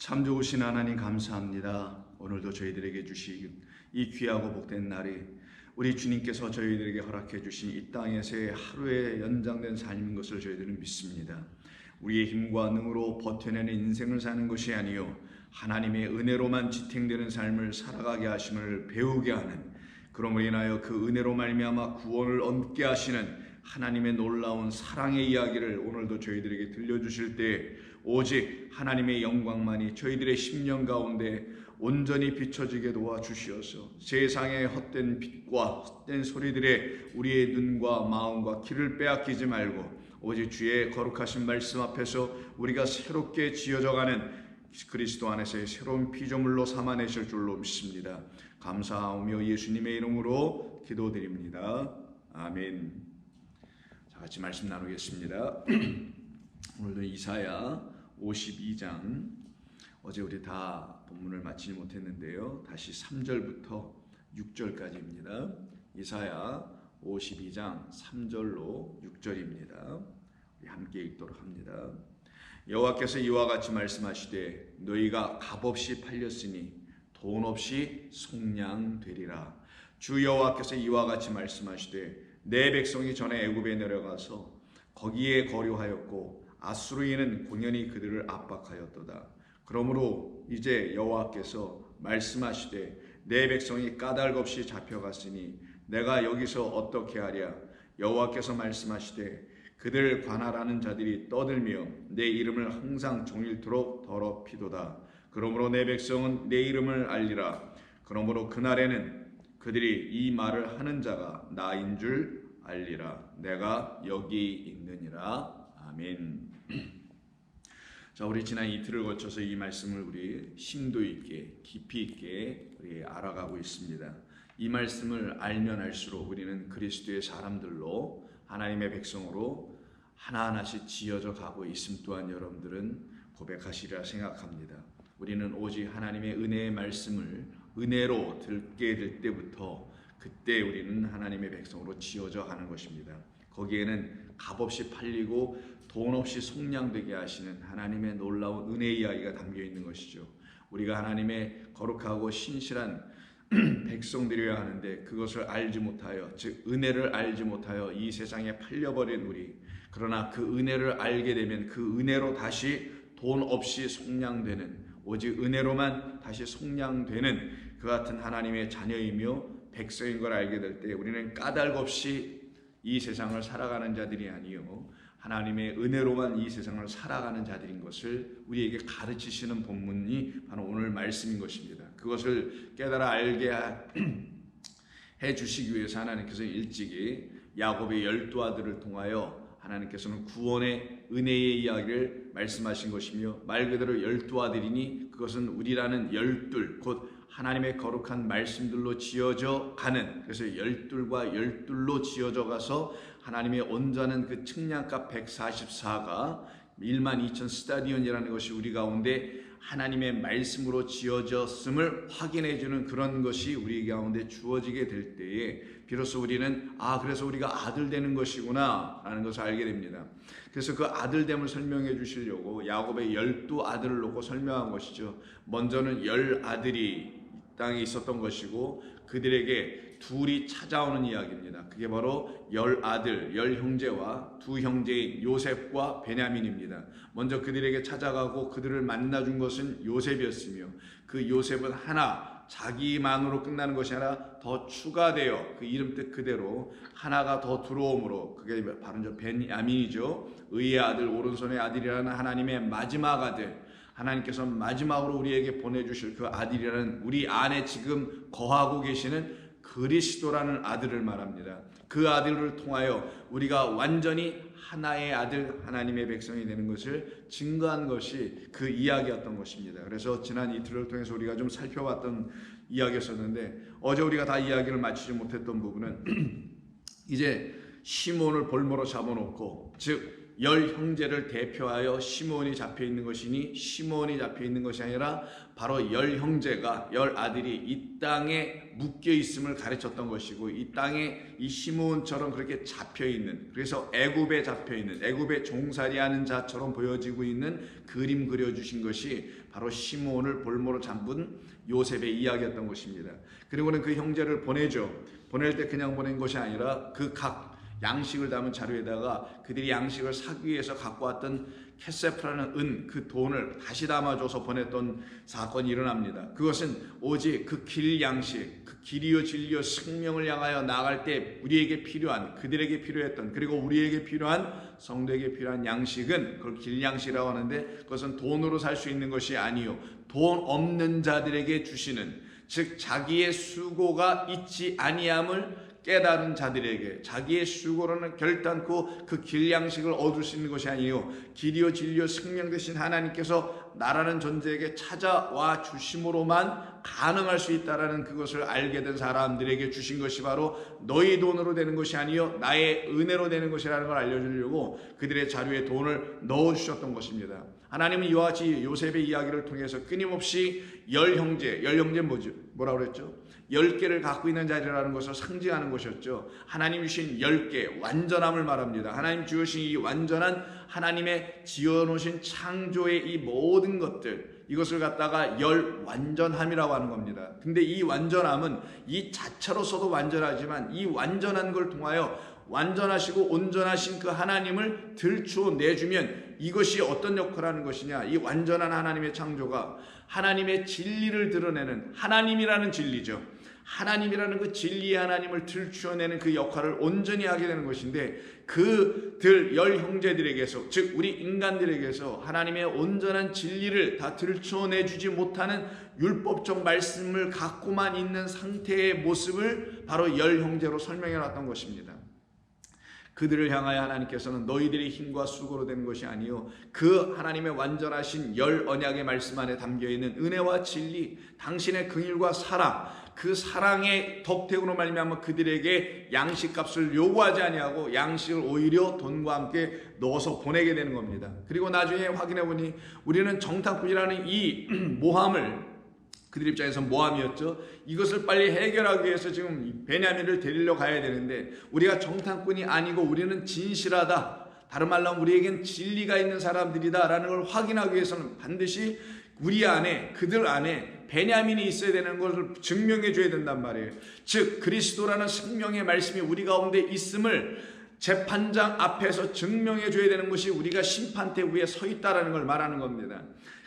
참 좋으신 하나님 감사합니다. 오늘도 저희들에게 주신 이 귀하고 복된 날이 우리 주님께서 저희들에게 허락해 주신 이 땅에서의 하루의 연장된 삶인 것을 저희들은 믿습니다. 우리의 힘과 능으로 버텨내는 인생을 사는 것이 아니요 하나님의 은혜로만 지탱되는 삶을 살아가게 하심을 배우게 하는, 그러므로 인하여 그 은혜로 말미암아 구원을 얻게 하시는 하나님의 놀라운 사랑의 이야기를 오늘도 저희들에게 들려주실 때 오직 하나님의 영광만이 저희들의 심령 가운데 온전히 비춰지게 도와주시어서 세상의 헛된 빛과 헛된 소리들에 우리의 눈과 마음과 귀를 빼앗기지 말고 오직 주의 거룩하신 말씀 앞에서 우리가 새롭게 지어져가는 그리스도 안에서의 새로운 피조물로 삼아내실 줄로 믿습니다. 감사하며 예수님의 이름으로 기도드립니다. 아멘. 자, 같이 말씀 나누겠습니다. 오늘도 이사야 52장, 어제 우리 다 본문을 마치지 못했는데요, 다시 3절부터 6절까지입니다. 이사야 52장 3절로 6절입니다. 우리 함께 읽도록 합니다. 여호와께서 이와 같이 말씀하시되 너희가 값없이 팔렸으니 돈 없이 속량되리라. 주 여호와께서 이와 같이 말씀하시되 내 백성이 전에 애굽에 내려가서 거기에 거류하였고 아수르인은 공연히 그들을 압박하였도다. 그러므로 이제 여호와께서 말씀하시되 내 백성이 까닭없이 잡혀갔으니 내가 여기서 어떻게 하랴. 여호와께서 말씀하시되 그들 관할하는 자들이 떠들며 내 이름을 항상 종일토록 더럽히도다. 그러므로 내 백성은 내 이름을 알리라. 그러므로 그날에는 그들이 이 말을 하는 자가 나인 줄 알리라. 내가 여기 있느니라. 아멘. 자, 우리 지난 이틀을 거쳐서 이 말씀을 우리 심도 있게 깊이 있게 우리 알아가고 있습니다. 이 말씀을 알면 알수록 우리는 그리스도의 사람들로 하나님의 백성으로 하나하나씩 지어져 가고 있음 또한 여러분들은 고백하시리라 생각합니다. 우리는 오직 하나님의 은혜의 말씀을 은혜로 듣게 될 때부터 그때 우리는 하나님의 백성으로 지어져 가는 것입니다. 거기에는 값없이 팔리고 돈 없이 속량되게 하시는 하나님의 놀라운 은혜의 이야기가 담겨 있는 것이죠. 우리가 하나님의 거룩하고 신실한 백성들이어야 하는데 그것을 알지 못하여, 즉 은혜를 알지 못하여 이 세상에 팔려버린 우리, 그러나 그 은혜를 알게 되면 그 은혜로 다시 돈 없이 속량되는, 오직 은혜로만 다시 속량되는 그 같은 하나님의 자녀이며 백성인 걸 알게 될 때 우리는 까닭 없이 이 세상을 살아가는 자들이 아니요 하나님의 은혜로만 이 세상을 살아가는 자들인 것을 우리에게 가르치시는 본문이 바로 오늘 말씀인 것입니다. 그것을 깨달아 알게 해 주시기 위해서 하나님께서 일찍이 야곱의 12아들을 통하여 하나님께서는 구원의 은혜의 이야기를 말씀하신 것이며, 말 그대로 12아들이니 그것은 우리라는 열둘, 곧 하나님의 거룩한 말씀들로 지어져 가는, 그래서 12과 12로 지어져 가서 하나님의 온전한 그 측량값 144가 12,000 스타디온이라는 것이 우리 가운데 하나님의 말씀으로 지어졌음을 확인해주는 그런 것이 우리 가운데 주어지게 될 때에 비로소 우리는 그래서 우리가 아들 되는 것이구나 라는 것을 알게 됩니다. 그래서 그 아들됨을 설명해 주시려고 야곱의 12아들을 놓고 설명한 것이죠. 먼저는 10아들이 땅에 있었던 것이고 그들에게 둘이 찾아오는 이야기입니다. 그게 바로 10아들, 10형제와 두 형제인 요셉과 베냐민입니다. 먼저 그들에게 찾아가고 그들을 만나준 것은 요셉이었으며 그 요셉은 하나, 자기만으로 끝나는 것이 아니라 더 추가되어 그 이름 뜻 그대로 하나가 더 들어옴으로, 그게 바로 베냐민이죠. 의의 아들, 오른손의 아들이라는 하나님의 마지막 아들, 하나님께서 마지막으로 우리에게 보내주실 그 아들이라는 우리 안에 지금 거하고 계시는 그리스도라는 아들을 말합니다. 그 아들을 통하여 우리가 완전히 하나의 아들, 하나님의 백성이 되는 것을 증거한 것이 그 이야기였던 것입니다. 그래서 지난 이틀을 통해서 우리가 좀 살펴봤던 이야기였었는데, 어제 우리가 다 이야기를 마치지 못했던 부분은 이제 시몬을 볼모로 잡아놓고, 즉 열 형제를 대표하여 시므온이 잡혀 있는 것이니 시므온이 잡혀 있는 것이 아니라 바로 열 형제가 열 아들이 이 땅에 묶여 있음을 가르쳤던 것이고 이 땅에 이 시므온처럼 그렇게 잡혀 있는, 그래서 애굽에 잡혀 있는, 애굽에 종살이하는 자처럼 보여지고 있는 그림 그려주신 것이 바로 시므온을 볼모로 잡은 요셉의 이야기였던 것입니다. 그리고는 그 형제를 보내죠. 보낼 때 그냥 보낸 것이 아니라 그 각 양식을 담은 자루에다가 그들이 양식을 사기 위해서 갖고 왔던 캐세프라는 그 돈을 다시 담아줘서 보냈던 사건이 일어납니다. 그것은 오직 그 길 양식, 그 길이요 진리요 생명을 향하여 나아갈 때 우리에게 필요한, 그들에게 필요했던, 그리고 우리에게 필요한, 성도에게 필요한 양식은 그걸 길 양식이라고 하는데 그것은 돈으로 살 수 있는 것이 아니요 돈 없는 자들에게 주시는, 즉 자기의 수고가 있지 아니함을 깨달은 자들에게 자기의 수고로는 결단코 그 길 양식을 얻을 수 있는 것이 아니요 길이요 진리요 생명 되신 하나님께서 나라는 존재에게 찾아와 주심으로만 가능할 수 있다라는 그것을 알게 된 사람들에게 주신 것이 바로 너희 돈으로 되는 것이 아니요 나의 은혜로 되는 것이라는 걸 알려주려고 그들의 자료에 돈을 넣어주셨던 것입니다. 하나님은 이와 같이 요셉의 이야기를 통해서 끊임없이 열 형제 뭐라고 그랬죠? 10개를 갖고 있는 자리라는 것을 상징하는 것이었죠. 하나님 주신 10개 완전함을 말합니다. 하나님 주신 이 완전한 하나님의 지어놓으신 창조의 이 모든 것들, 이것을 갖다가 열 완전함이라고 하는 겁니다. 근데 이 완전함은 이 자체로서도 완전하지만 이 완전한 걸 통하여 완전하시고 온전하신 그 하나님을 들추어 내주면 이것이 어떤 역할을 하는 것이냐, 이 완전한 하나님의 창조가 하나님의 진리를 드러내는, 하나님이라는 진리죠. 하나님이라는 그 진리의 하나님을 들추어내는 그 역할을 온전히 하게 되는 것인데, 그들 열 형제들에게서, 즉 우리 인간들에게서 하나님의 온전한 진리를 다 들추어내주지 못하는 율법적 말씀을 갖고만 있는 상태의 모습을 바로 열 형제로 설명해 놨던 것입니다. 그들을 향하여 하나님께서는 너희들의 힘과 수고로 되는 것이 아니요 그 하나님의 완전하신 열 언약의 말씀 안에 담겨있는 은혜와 진리, 당신의 긍휼과 사랑, 그 사랑의 덕택으로 말미암아 그들에게 양식값을 요구하지 아니하고 양식을 오히려 돈과 함께 넣어서 보내게 되는 겁니다. 그리고 나중에 확인해 보니 우리는 정탐꾼이라는 이 모함을, 그들 입장에서 모함이었죠. 이것을 빨리 해결하기 위해서 지금 베냐민을 데리러 가야 되는데 우리가 정탐꾼이 아니고 우리는 진실하다, 다른 말로 하면 우리에겐 진리가 있는 사람들이다 라는 걸 확인하기 위해서는 반드시 우리 안에, 그들 안에 베냐민이 있어야 되는 것을 증명해 줘야 된단 말이에요. 즉 그리스도라는 생명의 말씀이 우리 가운데 있음을 재판장 앞에서 증명해 줘야 되는 것이 우리가 심판대 위에 서 있다라는 걸 말하는 겁니다.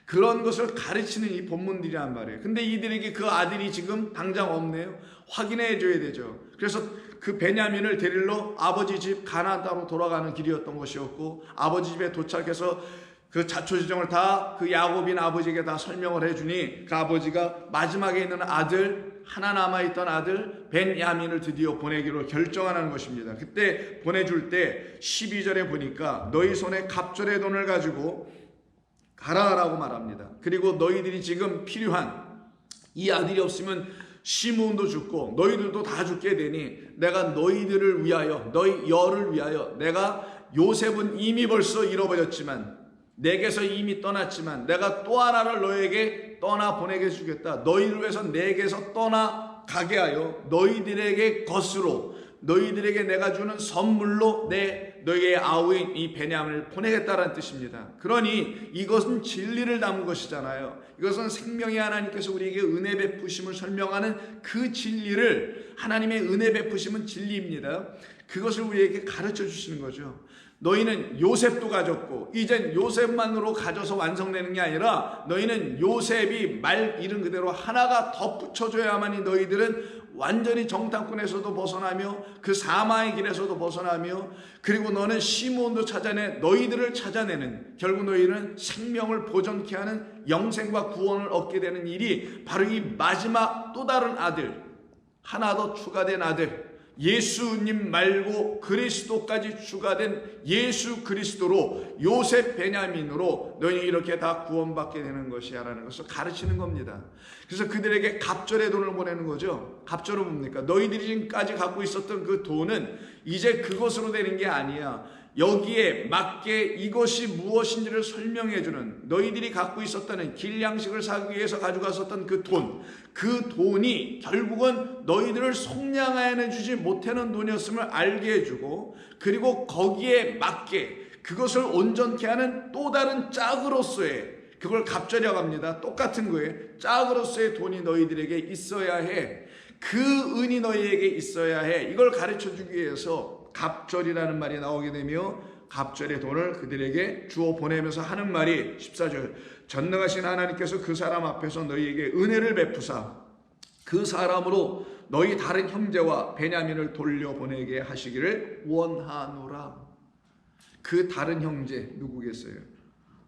그런 것을 가르치는 이 본문들이란 말이에요. 근데 이들에게 그 아들이 지금 당장 없네요. 확인해 줘야 되죠. 그래서 그 베냐민을 데리러 아버지 집 가나안 땅으로 돌아가는 길이었던 것이었고, 아버지 집에 도착해서 그 자초지종을 다 그 야곱인 아버지에게 다 설명을 해주니 그 아버지가 마지막에 있는 아들, 하나 남아있던 아들 베냐민을 드디어 보내기로 결정하는 것입니다. 그때 보내줄 때 12절에 보니까 너희 손에 갑절의 돈을 가지고 가라라고 말합니다. 그리고 너희들이 지금 필요한 이 아들이 없으면 시므온도 죽고 너희들도 다 죽게 되니 내가 너희들을 위하여, 너희 열을 위하여, 내가 요셉은 이미 벌써 잃어버렸지만 내게서 이미 떠났지만 내가 또 하나를 너에게 떠나 보내게 주겠다. 너희를 위해서 내게서 떠나 가게 하여 너희들에게 것으로, 너희들에게 내가 주는 선물로 너희의 아우인 이 베냐민을 보내겠다라는 뜻입니다. 그러니 이것은 진리를 담은 것이잖아요. 이것은 생명의 하나님께서 우리에게 은혜 베푸심을 설명하는 그 진리를, 하나님의 은혜 베푸심은 진리입니다. 그것을 우리에게 가르쳐 주시는 거죠. 너희는 요셉도 가졌고 이젠 요셉만으로 가져서 완성되는 게 아니라 너희는 요셉이 말 이른 그대로 하나가 덧붙여줘야만이 너희들은 완전히 정탐꾼에서도 벗어나며 그 사마의 길에서도 벗어나며, 그리고 너는 시므온도 찾아내 너희들을 찾아내는, 결국 너희는 생명을 보존케 하는 영생과 구원을 얻게 되는 일이 바로 이 마지막 또 다른 아들, 하나 더 추가된 아들, 예수님 말고 그리스도까지 추가된 예수 그리스도로, 요셉 베냐민으로 너희 이렇게 다 구원받게 되는 것이야라는 것을 가르치는 겁니다. 그래서 그들에게 갑절의 돈을 보내는 거죠. 갑절은 뭡니까? 너희들이 지금까지 갖고 있었던 그 돈은 이제 그것으로 되는 게 아니야. 여기에 맞게 이것이 무엇인지를 설명해주는, 너희들이 갖고 있었다는 길양식을 사기 위해서 가져갔었던 그 돈이 결국은 너희들을 속량하여 주지 못하는 돈이었음을 알게 해주고, 그리고 거기에 맞게 그것을 온전케 하는 또 다른 짝으로서의, 그걸 갑절이라고 합니다. 똑같은 거예요. 짝으로서의 돈이 너희들에게 있어야 해. 그 은이 너희에게 있어야 해. 이걸 가르쳐주기 위해서 갑절이라는 말이 나오게 되며, 갑절의 돈을 그들에게 주어 보내면서 하는 말이 14절, 전능하신 하나님께서 그 사람 앞에서 너희에게 은혜를 베푸사 그 사람으로 너희 다른 형제와 베냐민을 돌려보내게 하시기를 원하노라. 그 다른 형제 누구겠어요?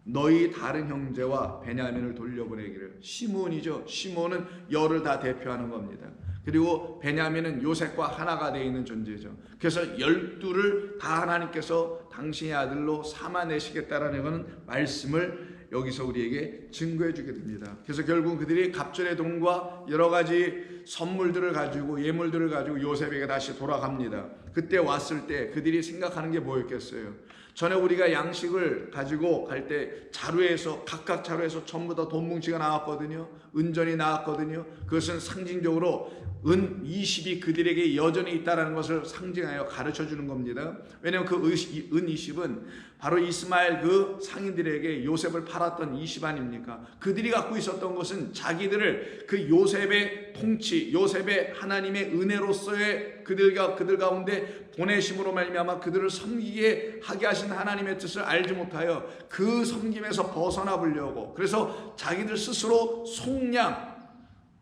너희 다른 형제와 베냐민을 돌려보내기를. 시몬이죠. 시몬은 열을 다 대표하는 겁니다. 그리고 베냐민은 요셉과 하나가 되어 있는 존재죠. 그래서 12를 다 하나님께서 당신의 아들로 삼아내시겠다라는 말씀을 여기서 우리에게 증거해 주게 됩니다. 그래서 결국 그들이 갑절의 돈과 여러 가지 선물들을 가지고, 예물들을 가지고 요셉에게 다시 돌아갑니다. 그때 왔을 때 그들이 생각하는 게 뭐였겠어요? 전에 우리가 양식을 가지고 갈 때 자루에서, 각각 자루에서 전부 다 돈 뭉치가 나왔거든요. 은전이 나왔거든요. 그것은 상징적으로 은 20이 그들에게 여전히 있다는 것을 상징하여 가르쳐 주는 겁니다. 왜냐하면 그 은 20은 바로 이스마엘 그 상인들에게 요셉을 팔았던 20 아닙니까? 그들이 갖고 있었던 것은 자기들을 그 요셉의 통치, 요셉의 하나님의 은혜로서의 그들 가운데 보내심으로 말미암아 그들을 섬기게 하게 하신 하나님의 뜻을 알지 못하여 그 섬김에서 벗어나 보려고, 그래서 자기들 스스로 속량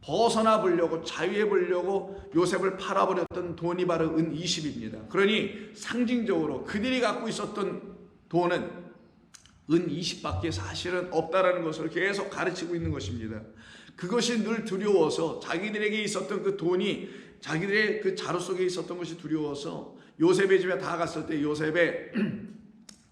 벗어나 보려고, 자유해 보려고 요셉을 팔아버렸던 돈이 바로 은 20입니다. 그러니 상징적으로 그들이 갖고 있었던 돈은 은 20밖에 사실은 없다라는 것을 계속 가르치고 있는 것입니다. 그것이 늘 두려워서, 자기들에게 있었던 그 돈이 자기들의 그 자루 속에 있었던 것이 두려워서 요셉의 집에 다 갔을 때 요셉의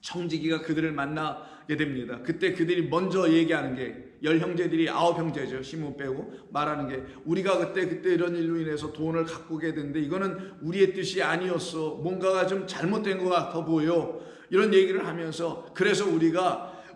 청지기가 그들을 만나게 됩니다. 그때 그들이 먼저 얘기하는 게, 10형제들이 9형제죠. 시몬 빼고 말하는 게, 우리가 그때 이런 일로 인해서 돈을 갖고 오게 됐는데 이거는 우리의 뜻이 아니었어. 뭔가가 좀 잘못된 것 같아 보여. 이런 얘기를 하면서, 그래서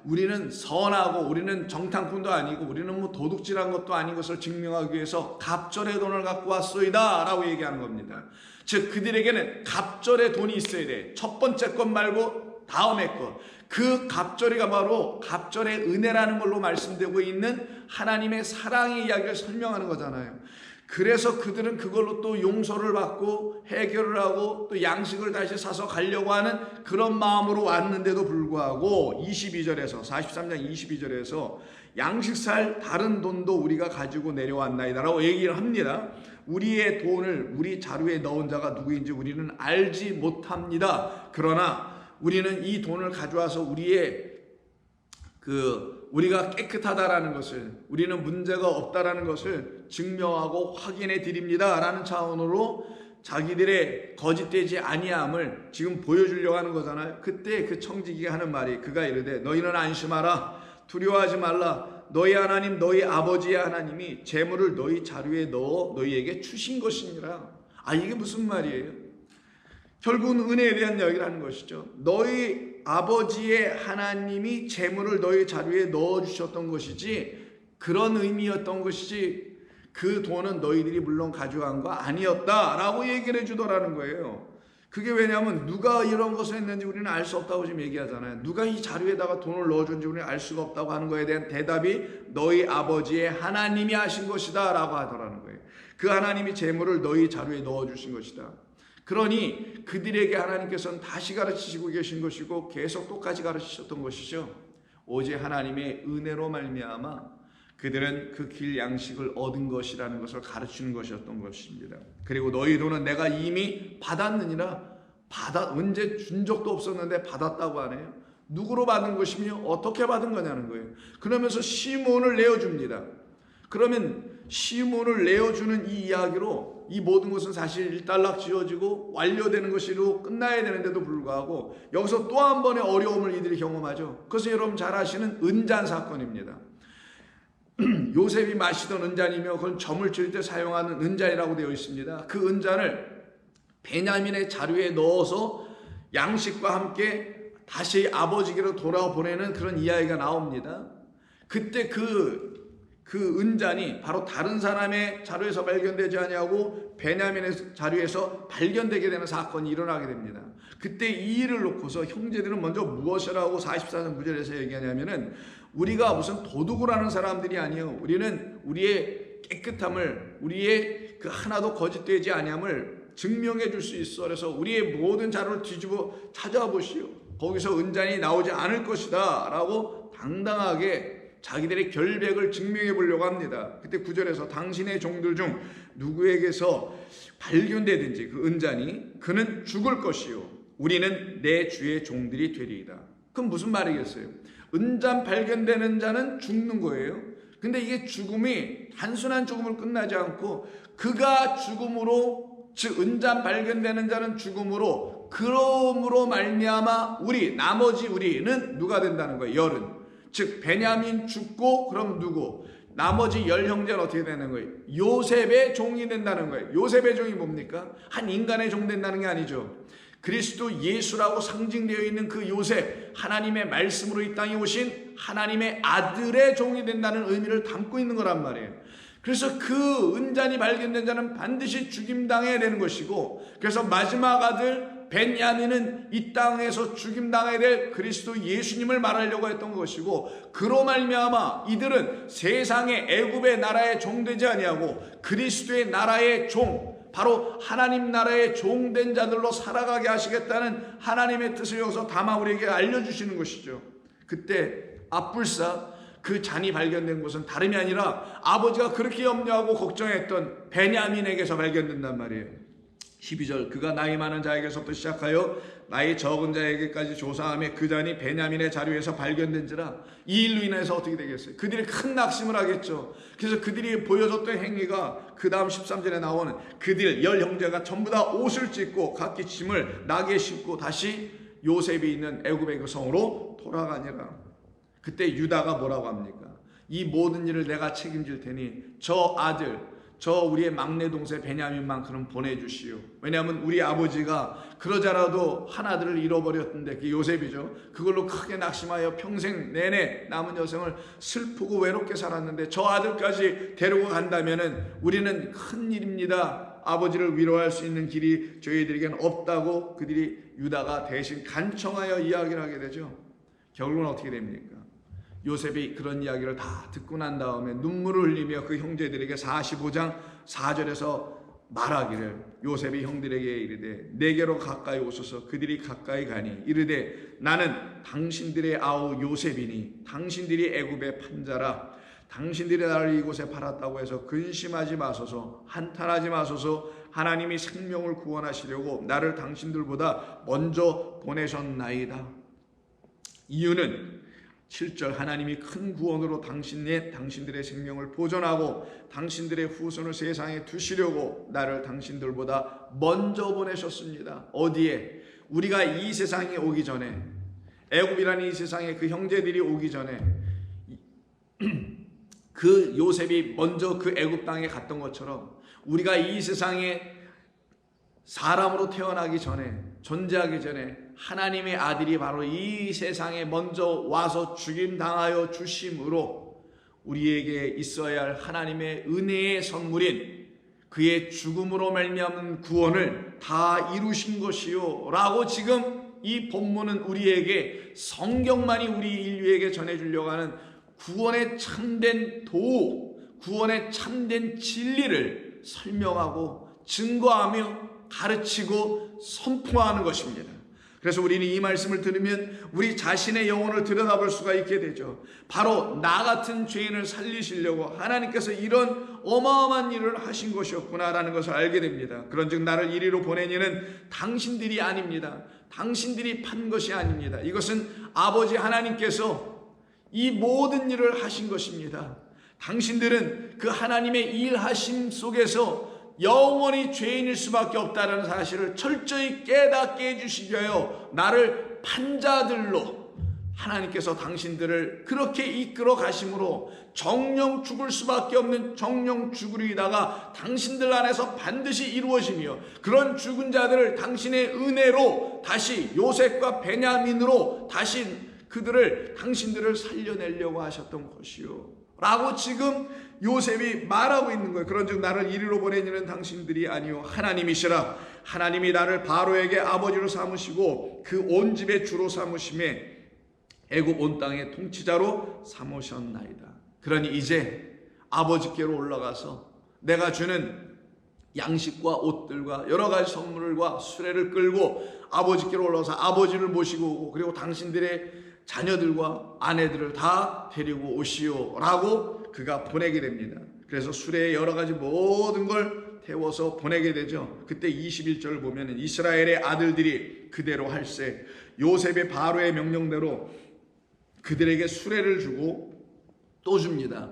우리는 선하고 우리는 정탐꾼도 아니고 우리는 뭐 도둑질한 것도 아닌 것을 증명하기 위해서 갑절의 돈을 갖고 왔소이다 라고 얘기하는 겁니다. 즉 그들에게는 갑절의 돈이 있어야 돼. 첫 번째 것 말고 다음에 것. 그 갑절이가 바로 갑절의 은혜라는 걸로 말씀되고 있는 하나님의 사랑의 이야기를 설명하는 거잖아요. 그래서 그들은 그걸로 또 용서를 받고 해결을 하고 또 양식을 다시 사서 가려고 하는 그런 마음으로 왔는데도 불구하고 22절에서 43장 22절에서 양식 살 다른 돈도 우리가 가지고 내려왔나이다 라고 얘기를 합니다. 우리의 돈을 우리 자루에 넣은 자가 누구인지 우리는 알지 못합니다. 그러나 우리는 이 돈을 가져와서 우리가 깨끗하다라는 것을, 우리는 문제가 없다라는 것을 증명하고 확인해 드립니다 라는 차원으로 자기들의 거짓되지 아니함을 지금 보여주려고 하는 거잖아요. 그때 그 청지기가 하는 말이, 그가 이르되 너희는 안심하라, 두려워하지 말라, 너희 하나님 너희 아버지의 하나님이 재물을 너희 자루에 넣어 너희에게 주신 것이니라. 이게 무슨 말이에요? 결국은 은혜에 대한 이야기를 하는 것이죠. 너희 아버지의 하나님이 재물을 너희 자루에 넣어주셨던 것이지, 그런 의미였던 것이지 그 돈은 너희들이 물론 가져간 거 아니었다라고 얘기를 해주더라는 거예요. 그게 왜냐하면 누가 이런 것을 했는지 우리는 알 수 없다고 지금 얘기하잖아요. 누가 이 자루에다가 돈을 넣어준지 우리는 알 수가 없다고 하는 거에 대한 대답이 너희 아버지의 하나님이 하신 것이다 라고 하더라는 거예요. 그 하나님이 재물을 너희 자루에 넣어주신 것이다. 그러니 그들에게 하나님께서는 다시 가르치시고 계신 것이고 계속 똑같이 가르치셨던 것이죠. 오직 하나님의 은혜로 말미암아 그들은 그 길 양식을 얻은 것이라는 것을 가르치는 것이었던 것입니다. 그리고 너희 돈은 내가 이미 받았느니라. 언제 준 적도 없었는데 받았다고 하네요. 누구로 받은 것이며 어떻게 받은 거냐는 거예요. 그러면서 시몬을 내어줍니다. 그러면 시몬을 내어주는 이 이야기로 이 모든 것은 사실 일단락 지어지고 완료되는 것으로 끝나야 되는데도 불구하고 여기서 또 한 번의 어려움을 이들이 경험하죠. 그것은 여러분 잘 아시는 은잔 사건입니다. 요셉이 마시던 은잔이며 그건 점을 칠 때 사용하는 은잔이라고 되어 있습니다. 그 은잔을 베냐민의 자루에 넣어서 양식과 함께 다시 아버지께로 돌아보내는 그런 이야기가 나옵니다. 그때 그 은잔이 바로 다른 사람의 자루에서 발견되지 아니하고 베냐민의 자루에서 발견되게 되는 사건이 일어나게 됩니다. 그때 이 일을 놓고서 형제들은 먼저 무엇이라고 44장 9절에서 얘기하냐면은, 우리가 무슨 도둑을 하는 사람들이 아니요, 우리는 우리의 깨끗함을, 우리의 그 하나도 거짓되지 아니함을 증명해 줄 수 있어. 그래서 우리의 모든 자료를 뒤집어 찾아보시오. 거기서 은잔이 나오지 않을 것이다 라고 당당하게 자기들의 결백을 증명해 보려고 합니다. 그때 9절에서 당신의 종들 중 누구에게서 발견되든지 그 은잔이, 그는 죽을 것이요 우리는 내 주의 종들이 되리이다. 그럼 무슨 말이겠어요? 은잔 발견되는 자는 죽는 거예요. 근데 이게 죽음이 단순한 죽음을 끝나지 않고, 그가 죽음으로, 즉 은잔 발견되는 자는 죽음으로, 그러므로 말미암아 우리, 나머지 우리는 누가 된다는 거예요? 열은. 즉 베냐민 죽고, 그럼 누구? 나머지 열 형제는 어떻게 되는 거예요? 요셉의 종이 된다는 거예요. 요셉의 종이 뭡니까? 한 인간의 종 된다는 게 아니죠. 그리스도 예수라고 상징되어 있는 그 요셉, 하나님의 말씀으로 이 땅에 오신 하나님의 아들의 종이 된다는 의미를 담고 있는 거란 말이에요. 그래서 그 은잔이 발견된 자는 반드시 죽임당해야 되는 것이고, 그래서 마지막 아들 베냐민은 이 땅에서 죽임당해야 될 그리스도 예수님을 말하려고 했던 것이고, 그로 말미암아 이들은 세상의 애굽의 나라의 종 되지 아니하고 그리스도의 나라의 종, 바로 하나님 나라의 종된 자들로 살아가게 하시겠다는 하나님의 뜻을 여기서 담아 우리에게 알려주시는 것이죠. 그때 앞불사 그 잔이 발견된 것은 다름이 아니라 아버지가 그렇게 염려하고 걱정했던 베냐민에게서 발견된단 말이에요. 12절, 그가 나이 많은 자에게서부터 시작하여 나이 적은 자에게까지 조사하며 그 잔이 베냐민의 자루에서 발견된지라. 이 일로 인해서 어떻게 되겠어요? 그들이 큰 낙심을 하겠죠. 그래서 그들이 보여줬던 행위가 그 다음 13절에 나오는, 그들 열 형제가 전부 다 옷을 찢고 각기 짐을 나귀에 싣고 다시 요셉이 있는 애굽의 그 성으로 돌아가니라. 그때 유다가 뭐라고 합니까? 이 모든 일을 내가 책임질 테니 저 아들, 저 우리의 막내 동생 베냐민만큼은 보내주시오. 왜냐하면 우리 아버지가 그러자라도 한 아들을 잃어버렸는데, 그 요셉이죠. 그걸로 크게 낙심하여 평생 내내 남은 여생을 슬프고 외롭게 살았는데 저 아들까지 데리고 간다면은 우리는 큰 일입니다. 아버지를 위로할 수 있는 길이 저희들에게는 없다고 그들이, 유다가 대신 간청하여 이야기를 하게 되죠. 결국은 어떻게 됩니까? 요셉이 그런 이야기를 다 듣고 난 다음에 눈물을 흘리며 그 형제들에게 45장 4절에서 말하기를, 요셉이 형들에게 이르되 내게로 가까이 오소서. 그들이 가까이 가니 이르되 나는 당신들의 아우 요셉이니 당신들이 애굽의 판자라. 당신들이 나를 이곳에 팔았다고 해서 근심하지 마소서, 한탄하지 마소서. 하나님이 생명을 구원하시려고 나를 당신들보다 먼저 보내셨나이다. 이유는 7절, 하나님이 큰 구원으로 당신들의 생명을 보존하고 당신들의 후손을 세상에 두시려고 나를 당신들보다 먼저 보내셨습니다. 어디에? 우리가 이 세상에 오기 전에, 애굽이라는 이 세상에 그 형제들이 오기 전에 그 요셉이 먼저 그 애굽 땅에 갔던 것처럼, 우리가 이 세상에 사람으로 태어나기 전에, 존재하기 전에 하나님의 아들이 바로 이 세상에 먼저 와서 죽임당하여 주심으로 우리에게 있어야 할 하나님의 은혜의 선물인 그의 죽음으로 말미암은 구원을 다 이루신 것이요 라고 지금 이 본문은 우리에게, 성경만이 우리 인류에게 전해주려고 하는 구원의 참된 도, 구원의 참된 진리를 설명하고 증거하며 가르치고 선포하는 것입니다. 그래서 우리는 이 말씀을 들으면 우리 자신의 영혼을 들여다볼 수가 있게 되죠. 바로 나 같은 죄인을 살리시려고 하나님께서 이런 어마어마한 일을 하신 것이었구나라는 것을 알게 됩니다. 그런즉 나를 이리로 보낸 이는 당신들이 아닙니다. 당신들이 판 것이 아닙니다. 이것은 아버지 하나님께서 이 모든 일을 하신 것입니다. 당신들은 그 하나님의 일하심 속에서 영원히 죄인일 수밖에 없다는 사실을 철저히 깨닫게 해주시기 위하여 나를 판자들로, 하나님께서 당신들을 그렇게 이끌어 가심으로 정령 죽을 수밖에 없는 정령 죽으리다가 당신들 안에서 반드시 이루어지며, 그런 죽은 자들을 당신의 은혜로 다시 요셉과 베냐민으로 다시 당신들을 살려내려고 하셨던 것이요 라고 지금 요셉이 말하고 있는 거예요. 그런즉 나를 이리로 보내니는 당신들이 아니요 하나님이시라. 하나님이 나를 바로에게 아버지로 삼으시고 그 온 집의 주로 삼으심에 애굽 온 땅의 통치자로 삼으셨나이다. 그러니 이제 아버지께로 올라가서 내가 주는 양식과 옷들과 여러 가지 선물과 수레를 끌고 아버지께로 올라가서 아버지를 모시고 오고, 그리고 당신들의 자녀들과 아내들을 다 데리고 오시오 라고 그가 보내게 됩니다. 그래서 수레에 여러 가지 모든 걸 태워서 보내게 되죠. 그때 21절을 보면 이스라엘의 아들들이 그대로 할세 요셉의 바로의 명령대로 그들에게 수레를 주고 또 줍니다.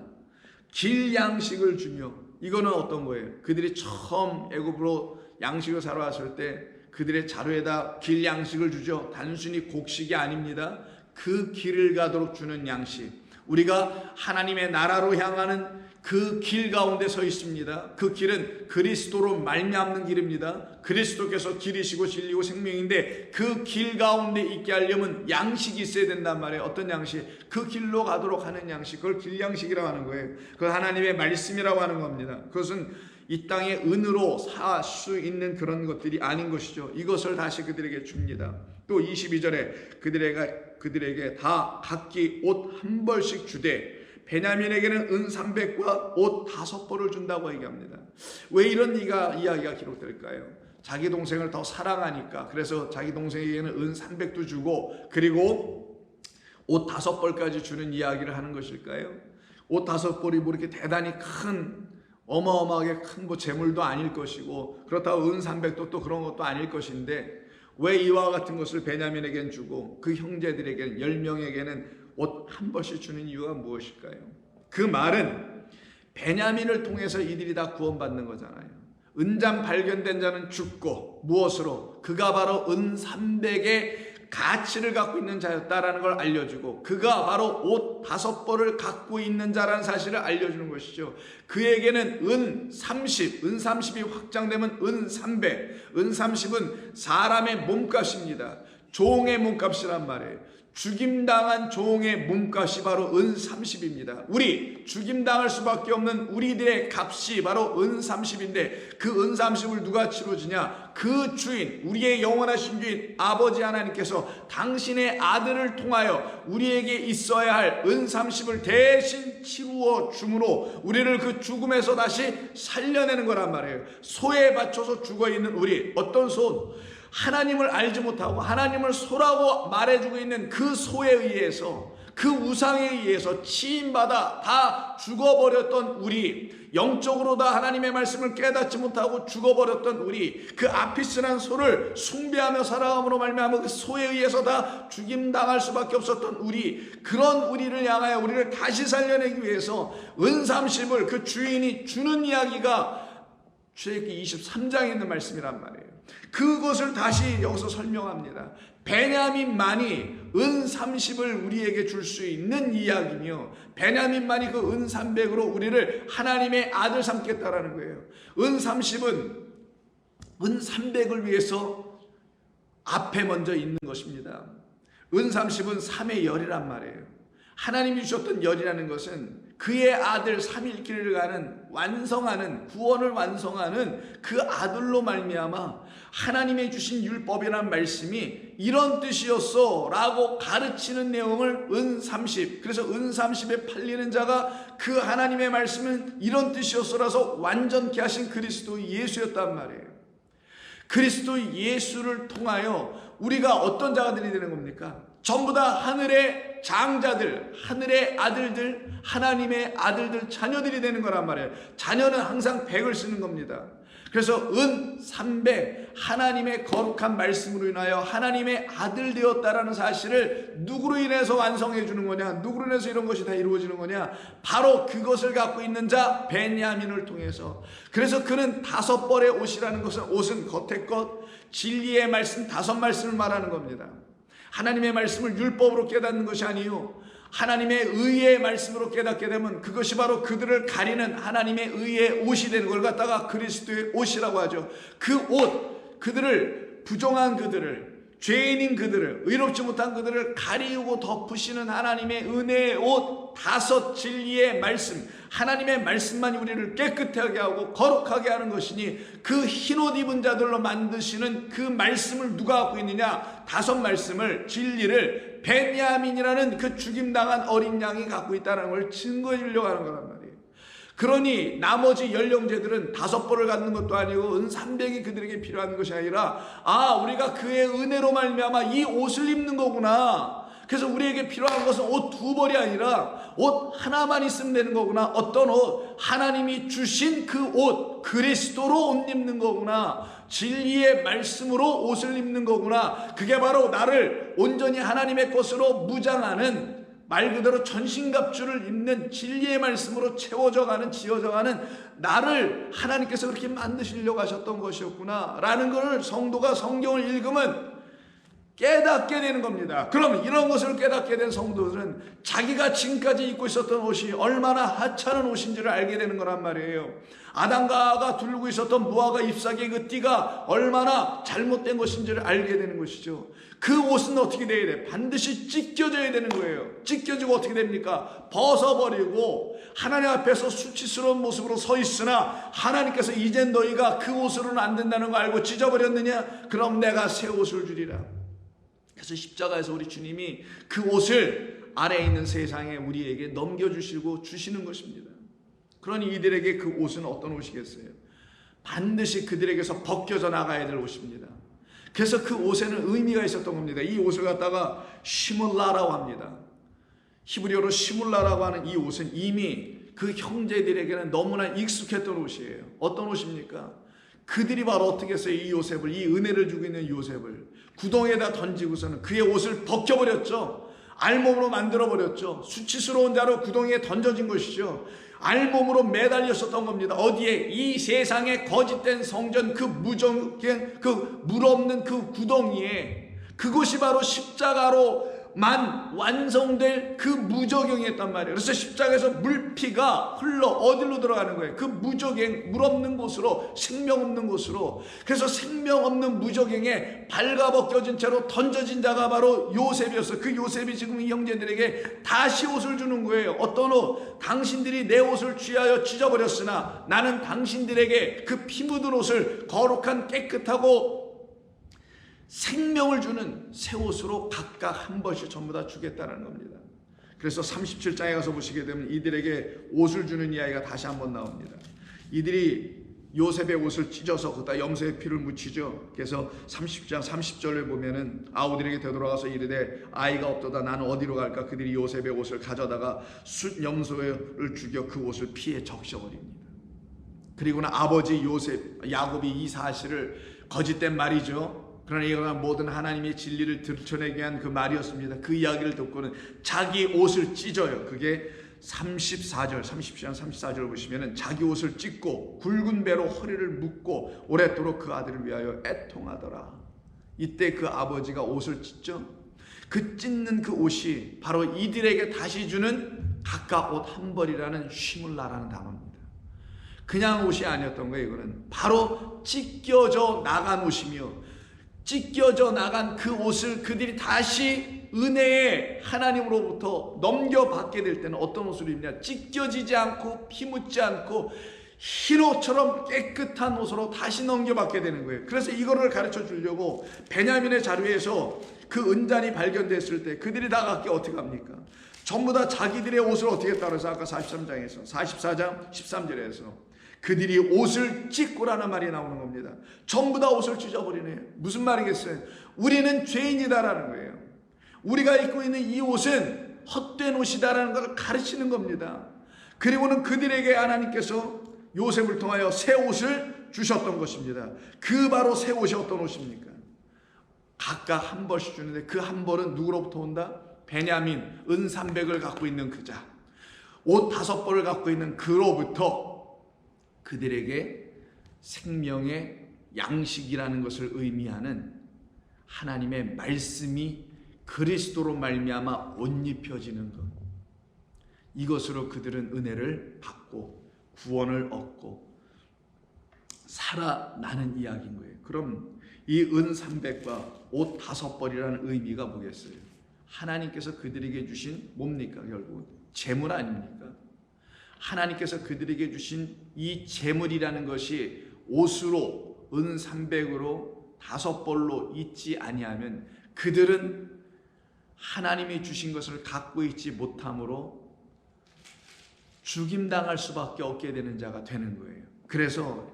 길 양식을 주며, 이거는 어떤 거예요? 그들이 처음 애굽으로 양식을 사러 왔을 때 그들의 자루에다 길 양식을 주죠. 단순히 곡식이 아닙니다. 그 길을 가도록 주는 양식. 우리가 하나님의 나라로 향하는 그 길 가운데 서 있습니다. 그 길은 그리스도로 말미암는 길입니다. 그리스도께서 길이시고 진리고 생명인데 그 길 가운데 있게 하려면 양식이 있어야 된단 말이에요. 어떤 양식? 그 길로 가도록 하는 양식. 그걸 길양식이라고 하는 거예요. 그건 하나님의 말씀이라고 하는 겁니다. 그것은 이 땅의 은으로 살 수 있는 그런 것들이 아닌 것이죠. 이것을 다시 그들에게 줍니다. 또 22절에 그들에게 다 각기 옷 한 벌씩 주되 베냐민에게는 은 300과 옷 5벌을 준다고 얘기합니다. 왜 이런 이야기가 기록될까요? 자기 동생을 더 사랑하니까. 그래서 자기 동생에게는 은 300도 주고 그리고 옷 5벌까지 주는 이야기를 하는 것일까요? 옷 5벌이 뭐 이렇게 대단히 큰 어마어마하게 큰 뭐 재물도 아닐 것이고, 그렇다고 은 300도 또 그런 것도 아닐 것인데 왜 이와 같은 것을 베냐민에게는 주고 그 형제들에게는 10명에게는 옷 한 벌씩 주는 이유가 무엇일까요? 그 말은 베냐민을 통해서 이들이 다 구원받는 거잖아요. 은잔 발견된 자는 죽고 무엇으로? 그가 바로 은 300의 가치를 갖고 있는 자였다라는 걸 알려주고, 그가 바로 옷 5벌을 갖고 있는 자라는 사실을 알려주는 것이죠. 그에게는 은 30이 확장되면 은 300, 은 30은 사람의 몸값입니다. 종의 몸값이란 말이에요. 죽임당한 종의 몸값이 바로 은 30입니다. 우리 죽임당할 수밖에 없는 우리들의 값이 바로 은 30인데 그 은 30을 누가 치러주냐? 그 주인, 우리의 영원하신 주인 아버지 하나님께서 당신의 아들을 통하여 우리에게 있어야 할 은 30을 대신 치루어 줌으로 우리를 그 죽음에서 다시 살려내는 거란 말이에요. 소에 바쳐서 죽어있는 우리, 어떤 소? 하나님을 알지 못하고 하나님을 소라고 말해주고 있는 그 소에 의해서, 그 우상에 의해서 치임받아 다 죽어버렸던 우리, 영적으로 다 하나님의 말씀을 깨닫지 못하고 죽어버렸던 우리, 그 아피스란 소를 숭배하며 살아감으로 말미암아 그 소에 의해서 다 죽임당할 수밖에 없었던 우리, 그런 우리를 향하여 우리를 다시 살려내기 위해서 은 30을 그 주인이 주는 이야기가 출애굽기 23장에 있는 말씀이란 말이에요. 그것을 다시 여기서 설명합니다. 베냐민만이 은 30을 우리에게 줄 수 있는 이야기며, 베냐민만이 그 은 300으로 우리를 하나님의 아들 삼겠다라는 거예요. 은 30은 은 300을 위해서 앞에 먼저 있는 것입니다. 은 30은 3의 열이란 말이에요. 하나님이 주셨던 열이라는 것은 그의 아들 삼일길을 가는 완성하는, 구원을 완성하는 그 아들로 말미암아 하나님의 주신 율법이라는 말씀이 이런 뜻이었어 라고 가르치는 내용을 은 30, 그래서 은 30에 팔리는 자가 그 하나님의 말씀은 이런 뜻이었어라서 완전케 하신 그리스도 예수였단 말이에요. 그리스도 예수를 통하여 우리가 어떤 자가들이 되는 겁니까? 전부 다 하늘의 장자들, 하늘의 아들들, 하나님의 아들들, 자녀들이 되는 거란 말이에요. 자녀는 항상 100을 쓰는 겁니다. 그래서 은 300, 하나님의 거룩한 말씀으로 인하여 하나님의 아들 되었다라는 사실을 누구로 인해서 완성해 주는 거냐? 누구로 인해서 이런 것이 다 이루어지는 거냐? 바로 그것을 갖고 있는 자 베냐민을 통해서. 그래서 그는 5벌의 옷이라는 것은, 옷은 겉의 것, 진리의 말씀 5말씀을 말하는 겁니다. 하나님의 말씀을 율법으로 깨닫는 것이 아니요 하나님의 의의 말씀으로 깨닫게 되면 그것이 바로 그들을 가리는 하나님의 의의 옷이 되는 걸 갖다가 그리스도의 옷이라고 하죠. 그 옷, 그들을 부정한 그들을, 죄인인 그들을, 의롭지 못한 그들을 가리우고 덮으시는 하나님의 은혜의 옷, 다섯 진리의 말씀, 하나님의 말씀만이 우리를 깨끗하게 하고 거룩하게 하는 것이니 그 흰옷 입은 자들로 만드시는 그 말씀을 누가 갖고 있느냐? 다섯 말씀을, 진리를 베냐민이라는 그 죽임당한 어린 양이 갖고 있다는 걸 증거해 주려고 하는 거란 말이에요. 그러니 나머지 연령제들은 5벌을 갖는 것도 아니고 은 300이 그들에게 필요한 것이 아니라 우리가 그의 은혜로 말미암아 이 옷을 입는 거구나. 그래서 우리에게 필요한 것은 옷 2벌이 아니라 옷 하나만 있으면 되는 거구나. 어떤 옷? 하나님이 주신 그 옷, 그리스도로 옷 입는 거구나. 진리의 말씀으로 옷을 입는 거구나. 그게 바로 나를 온전히 하나님의 것으로 무장하는, 말 그대로 전신갑주를 입는 진리의 말씀으로 채워져 가는, 지어져 가는 나를 하나님께서 그렇게 만드시려고 하셨던 것이었구나 라는 것을 성도가 성경을 읽으면 깨닫게 되는 겁니다. 그럼 이런 것을 깨닫게 된 성도들은 자기가 지금까지 입고 있었던 옷이 얼마나 하찮은 옷인지를 알게 되는 거란 말이에요. 아담과 하와가 두르고 있었던 무화과 잎사귀의 그 띠가 얼마나 잘못된 것인지를 알게 되는 것이죠. 그 옷은 어떻게 돼야 돼? 반드시 찢겨져야 되는 거예요. 찢겨지고 어떻게 됩니까? 벗어버리고 하나님 앞에서 수치스러운 모습으로 서 있으나 하나님께서 이젠 너희가 그 옷으로는 안 된다는 거 알고 찢어버렸느냐? 그럼 내가 새 옷을 주리라. 그래서 십자가에서 우리 주님이 그 옷을 아래에 있는 세상에 우리에게 넘겨주시고 주시는 것입니다. 그러니 이들에게 그 옷은 어떤 옷이겠어요? 반드시 그들에게서 벗겨져 나가야 될 옷입니다. 그래서 그 옷에는 의미가 있었던 겁니다. 이 옷을 갖다가 시물라라고 합니다. 히브리어로 시물라라고 하는 이 옷은 이미 그 형제들에게는 너무나 익숙했던 옷이에요. 어떤 옷입니까? 그들이 바로 어떻게 했어요? 이 요셉을, 이 은혜를 주고 있는 요셉을 구덩이에다 던지고서는 그의 옷을 벗겨버렸죠. 알몸으로 만들어버렸죠. 수치스러운 자로 구덩이에 던져진 것이죠. 알몸으로 매달렸었던 겁니다. 어디에? 이 세상의 거짓된 성전, 그 무정된, 그 물 없는 그 구덩이에. 그것이 바로 십자가로만 완성될 그 무저갱이었단 말이에요. 그래서 십자가에서 물피가 흘러 어디로 들어가는 거예요? 그 무저갱, 물 없는 곳으로, 생명 없는 곳으로. 그래서 생명 없는 무저갱에 발가벗겨진 채로 던져진 자가 바로 요셉이었어요. 그 요셉이 지금 이 형제들에게 다시 옷을 주는 거예요. 어떤 옷? 당신들이 내 옷을 취하여 찢어버렸으나 나는 당신들에게 그 피 묻은 옷을 거룩한 깨끗하고 생명을 주는 새 옷으로 각각 한 번씩 전부 다 주겠다는 겁니다. 그래서 37장에 가서 보시게 되면 이들에게 옷을 주는 이야기가 다시 한번 나옵니다. 이들이 요셉의 옷을 찢어서 거기다 염소의 피를 묻히죠. 그래서 30장 30절에 보면은 아우들에게 되돌아가서 이르되 아이가 없도다 나는 어디로 갈까? 그들이 요셉의 옷을 가져다가 숫 염소를 죽여 그 옷을 피에 적셔버립니다. 그리고는 아버지 요셉 야곱이 이 사실을 거짓된 말이죠. 그러나 이거는 모든 하나님의 진리를 드러내기 위한 그 말이었습니다. 그 이야기를 듣고는 자기 옷을 찢어요. 그게 34절, 30장 34절 보시면은 자기 옷을 찢고 굵은 배로 허리를 묶고 오랫도록 그 아들을 위하여 애통하더라. 이때 그 아버지가 옷을 찢죠. 그 찢는 그 옷이 바로 이들에게 다시 주는 각각 옷 한 벌이라는 시물라라는 단어입니다. 그냥 옷이 아니었던 거예요. 이거는 바로 찢겨져 나간 옷이며 찢겨져 나간 그 옷을 그들이 다시 은혜의 하나님으로부터 넘겨받게 될 때는 어떤 옷을 입냐? 찢겨지지 않고 피 묻지 않고 흰 옷처럼 깨끗한 옷으로 다시 넘겨받게 되는 거예요. 그래서 이거를 가르쳐 주려고 베냐민의 자료에서 그 은잔이 발견됐을 때 그들이 다 각기 어떻게 합니까? 전부 다 자기들의 옷을 어떻게 했다고 해서 아까 43장에서 44장 13절에서 그들이 옷을 찢고라는 말이 나오는 겁니다. 전부 다 옷을 찢어버리네요. 무슨 말이겠어요? 우리는 죄인이다라는 거예요. 우리가 입고 있는 이 옷은 헛된 옷이다라는 것을 가르치는 겁니다. 그리고는 그들에게 하나님께서 요셉을 통하여 새 옷을 주셨던 것입니다. 그 바로 새 옷이 어떤 옷입니까? 각각 한 벌씩 주는데 그 한 벌은 누구로부터 온다? 베냐민 은 300을 갖고 있는 그자, 옷 5벌을 갖고 있는 그로부터 그들에게 생명의 양식이라는 것을 의미하는 하나님의 말씀이 그리스도로 말미암아 옷 입혀지는 것, 이것으로 그들은 은혜를 받고 구원을 얻고 살아나는 이야기인 거예요. 그럼 이 은 300과 옷 5벌이라는 의미가 뭐겠어요? 하나님께서 그들에게 주신 뭡니까? 결국 재물 아닙니까? 하나님께서 그들에게 주신 이 재물이라는 것이 옷으로 은 300으로 5벌로 있지 아니하면 그들은 하나님이 주신 것을 갖고 있지 못함으로 죽임당할 수밖에 없게 되는 자가 되는 거예요. 그래서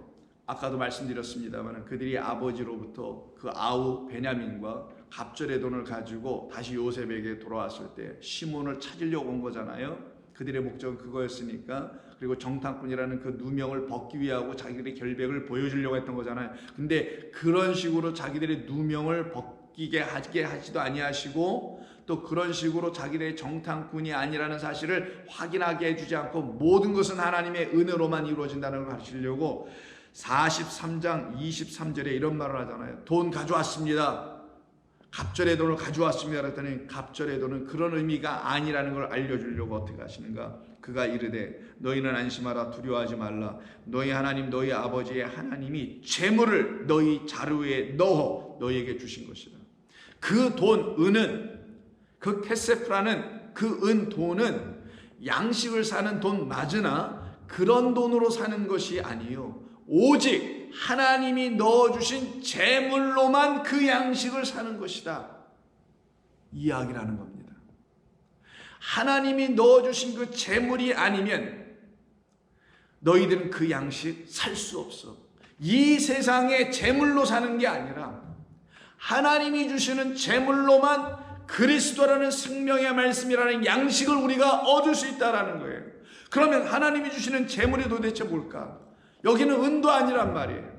아까도 말씀드렸습니다만 그들이 아버지로부터 그 아우 베냐민과 갑절의 돈을 가지고 다시 요셉에게 돌아왔을 때 시몬을 찾으려고 온 거잖아요. 그들의 목적은 그거였으니까. 그리고 정탐꾼이라는 그 누명을 벗기 위하고 자기들의 결백을 보여주려고 했던 거잖아요. 근데 그런 식으로 자기들의 누명을 벗기게 하게 하지도 아니하시고 또 그런 식으로 자기들의 정탐꾼이 아니라는 사실을 확인하게 해주지 않고 모든 것은 하나님의 은혜로만 이루어진다는 걸 가르치려고 43장 23절에 이런 말을 하잖아요. 돈 가져왔습니다. 갑절의 돈을 가져왔습니다. 그랬더니 갑절의 돈은 그런 의미가 아니라는 걸 알려주려고 어떻게 하시는가? 그가 이르되 너희는 안심하라, 두려워하지 말라. 너희 하나님 너희 아버지의 하나님이 재물을 너희 자루에 넣어 너희에게 주신 것이다. 그 돈, 은은, 그 케세프라는 그 은 돈은 양식을 사는 돈 맞으나 그런 돈으로 사는 것이 아니요, 오직 하나님이 넣어주신 재물로만 그 양식을 사는 것이다, 이야기라는 겁니다. 하나님이 넣어주신 그 재물이 아니면 너희들은 그 양식 살 수 없어. 이 세상의 재물로 사는 게 아니라 하나님이 주시는 재물로만 그리스도라는 생명의 말씀이라는 양식을 우리가 얻을 수 있다는 거예요. 그러면 하나님이 주시는 재물이 도대체 뭘까? 여기는 은도 아니란 말이에요.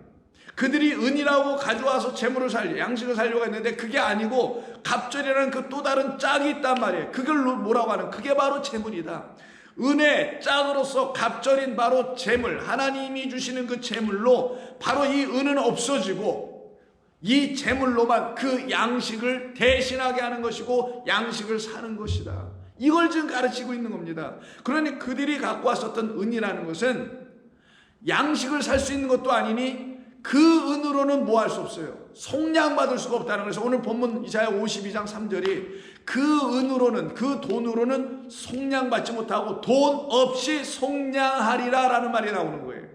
그들이 은이라고 가져와서 재물을 양식을 살려고 했는데 그게 아니고 갑절이라는 그 또 다른 짝이 있단 말이에요. 그걸 뭐라고 하는? 그게 바로 재물이다. 은의 짝으로서 갑절인 바로 재물, 하나님이 주시는 그 재물로 바로 이 은은 없어지고 이 재물로만 그 양식을 대신하게 하는 것이고 양식을 사는 것이다. 이걸 지금 가르치고 있는 겁니다. 그러니 그들이 갖고 왔었던 은이라는 것은 양식을 살 수 있는 것도 아니니 그 은으로는 뭐 할 수 없어요. 속량받을 수가 없다는 거예요. 오늘 본문 이사야 52장 3절이 그 은으로는, 그 돈으로는 속량받지 못하고 돈 없이 속량하리라 라는 말이 나오는 거예요.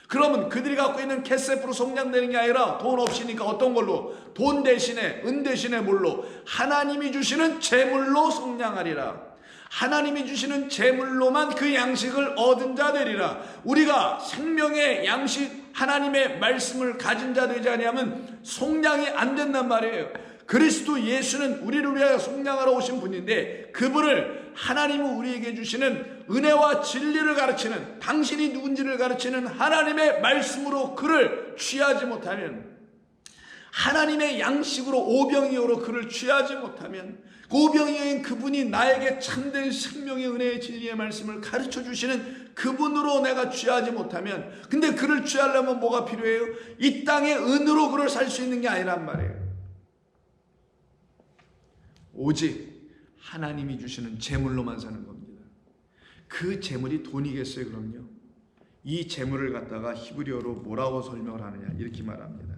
그러면 그들이 갖고 있는 캐세프로 속량되는 게 아니라 돈 없이니까 어떤 걸로? 돈 대신에, 은 대신에 뭘로? 하나님이 주시는 재물로 속량하리라. 하나님이 주시는 재물로만 그 양식을 얻은 자 되리라. 우리가 생명의 양식 하나님의 말씀을 가진 자 되지 아니하면 속량이 안 된단 말이에요. 그리스도 예수는 우리를 위하여 속량하러 오신 분인데 그분을 하나님은 우리에게 주시는 은혜와 진리를 가르치는, 당신이 누군지를 가르치는 하나님의 말씀으로 그를 취하지 못하면, 하나님의 양식으로 오병이어로 그를 취하지 못하면, 오병이어인 그분이 나에게 참된 생명의 은혜의 진리의 말씀을 가르쳐 주시는 그분으로 내가 취하지 못하면, 근데 그를 취하려면 뭐가 필요해요? 이 땅의 은으로 그를 살 수 있는 게 아니란 말이에요. 오직 하나님이 주시는 재물로만 사는 겁니다. 그 재물이 돈이겠어요? 그럼요. 이 재물을 갖다가 히브리어로 뭐라고 설명을 하느냐, 이렇게 말합니다.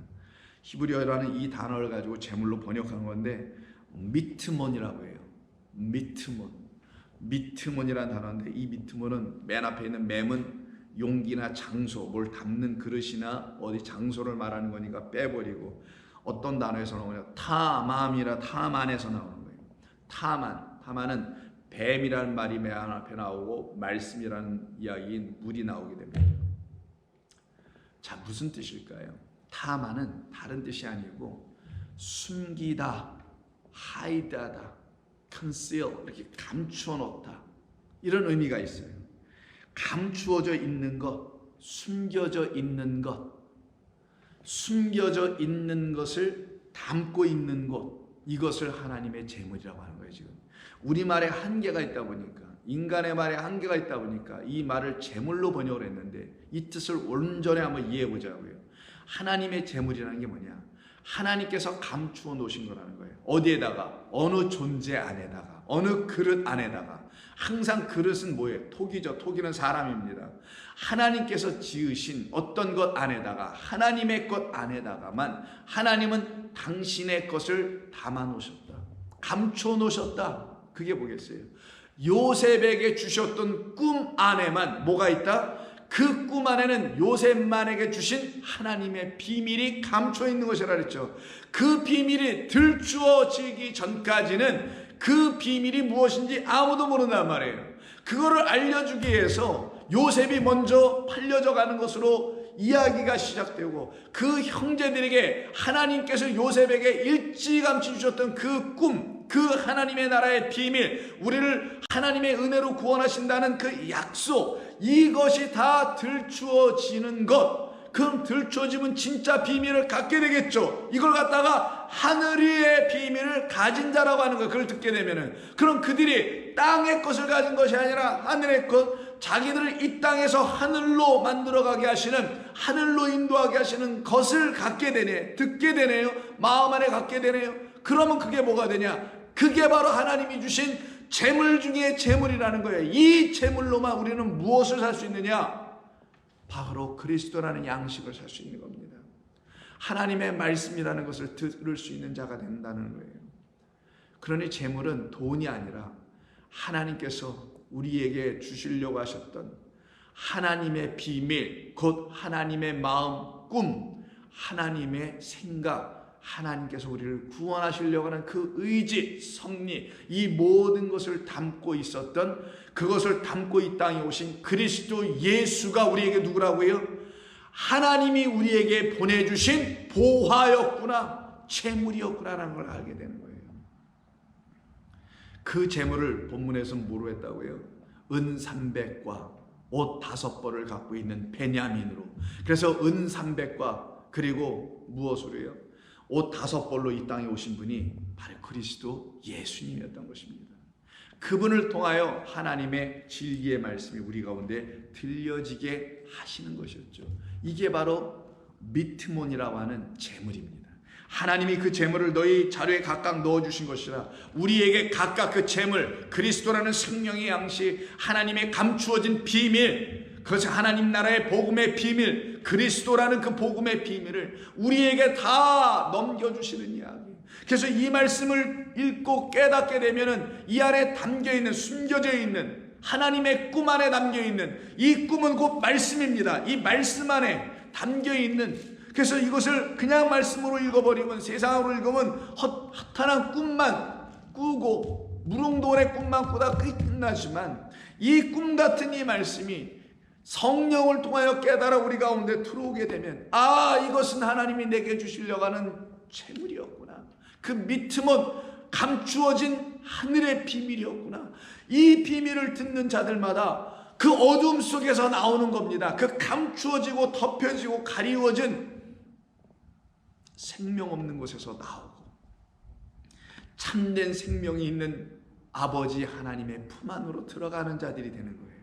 히브리어라는 이 단어를 가지고 재물로 번역한 건데 미트몬이라고 해요. 미트몬이라는 단어인데 이 미트몬은 맨 앞에 있는 맴은 용기나 장소, 뭘 담는 그릇이나 어디 장소를 말하는 거니까 빼버리고 어떤 단어에서 나오냐, 타만에서 나오는 거예요. 타만은 뱀이라는 말이 맨 앞에 나오고 말씀이라는 이야기인 물이 나오게 됩니다. 자, 무슨 뜻일까요? 타만은 다른 뜻이 아니고 숨기다, 하이드하다, conceal, 이렇게 감추어 놓다, 이런 의미가 있어요. 감추어져 있는 것, 숨겨져 있는 것, 숨겨져 있는 것을 담고 있는 곳, 이것을 하나님의 재물이라고 하는 거예요. 지금 우리말에 한계가 있다 보니까, 인간의 말에 한계가 있다 보니까 이 말을 재물로 번역을 했는데 이 뜻을 온전히 한번 이해해 보자고요. 하나님의 재물이라는 게 뭐냐? 하나님께서 감추어 놓으신 거라는 거예요. 어디에다가? 어느 존재 안에다가, 어느 그릇 안에다가. 항상 그릇은 뭐예요? 토기죠. 토기는 사람입니다. 하나님께서 지으신 어떤 것 안에다가, 하나님의 것 안에다가만 하나님은 당신의 것을 담아 놓으셨다. 감춰 놓으셨다. 그게 뭐겠어요? 요셉에게 주셨던 꿈 안에만 뭐가 있다? 그 꿈 안에는 요셉만에게 주신 하나님의 비밀이 감춰 있는 것이라 그랬죠. 그 비밀이 들추어지기 전까지는 그 비밀이 무엇인지 아무도 모른단 말이에요. 그거를 알려주기 위해서 요셉이 먼저 팔려져 가는 것으로 이야기가 시작되고, 그 형제들에게 하나님께서 요셉에게 일찌감치 주셨던 그 꿈, 그 하나님의 나라의 비밀, 우리를 하나님의 은혜로 구원하신다는 그 약속, 이것이 다 들추어지는 것. 그럼 들추어지면 진짜 비밀을 갖게 되겠죠. 이걸 갖다가 하늘 위의 비밀을 가진 자라고 하는 거예요. 그걸 듣게 되면은. 그럼 그들이 땅의 것을 가진 것이 아니라 하늘의 것, 자기들을 이 땅에서 하늘로 만들어가게 하시는, 하늘로 인도하게 하시는 것을 갖게 되네, 듣게 되네요. 마음 안에 갖게 되네요. 그러면 그게 뭐가 되냐? 그게 바로 하나님이 주신 재물 중에 재물이라는 거예요. 이 재물로만 우리는 무엇을 살 수 있느냐? 바로 그리스도라는 양식을 살 수 있는 겁니다. 하나님의 말씀이라는 것을 들을 수 있는 자가 된다는 거예요. 그러니 재물은 돈이 아니라 하나님께서 우리에게 주시려고 하셨던 하나님의 비밀, 곧 하나님의 마음, 꿈, 하나님의 생각, 하나님께서 우리를 구원하시려고 하는 그 의지, 섭리, 이 모든 것을 담고 있었던, 그것을 담고 이 땅에 오신 그리스도 예수가 우리에게 누구라고요? 하나님이 우리에게 보내주신 보화였구나, 재물이었구나라는 걸 알게 되는 거예요. 그 재물을 본문에서 뭐로 했다고요? 은 300과 옷 5벌을 갖고 있는 베냐민으로. 그래서 은 300과 그리고 무엇으로요? 옷 5벌로 이 땅에 오신 분이 바로 그리스도 예수님이었던 것입니다. 그분을 통하여 하나님의 진리의 말씀이 우리 가운데 들려지게 하시는 것이었죠. 이게 바로 미트몬이라고 하는 재물입니다. 하나님이 그 재물을 너희 자료에 각각 넣어주신 것이라, 우리에게 각각 그 재물, 그리스도라는 생명의 양식, 하나님의 감추어진 비밀, 그것이 하나님 나라의 복음의 비밀, 그리스도라는 그 복음의 비밀을 우리에게 다 넘겨주시는 이야기. 그래서 이 말씀을 읽고 깨닫게 되면은 이 안에 담겨있는, 숨겨져 있는 하나님의 꿈 안에 담겨있는, 이 꿈은 곧 말씀입니다. 이 말씀 안에 담겨있는, 그래서 이것을 그냥 말씀으로 읽어버리면, 세상으로 읽으면 허탄한 꿈만 꾸고 무릉도원의 꿈만 꾸다 끝나지만, 이 꿈 같은 이 말씀이 성령을 통하여 깨달아 우리 가운데 들어오게 되면, 아, 이것은 하나님이 내게 주시려고 하는 재물이었구나, 그 미트먼 감추어진 하늘의 비밀이었구나. 이 비밀을 듣는 자들마다 그 어둠 속에서 나오는 겁니다. 그 감추어지고 덮여지고 가리워진 생명 없는 곳에서 나오고 참된 생명이 있는 아버지 하나님의 품 안으로 들어가는 자들이 되는 거예요.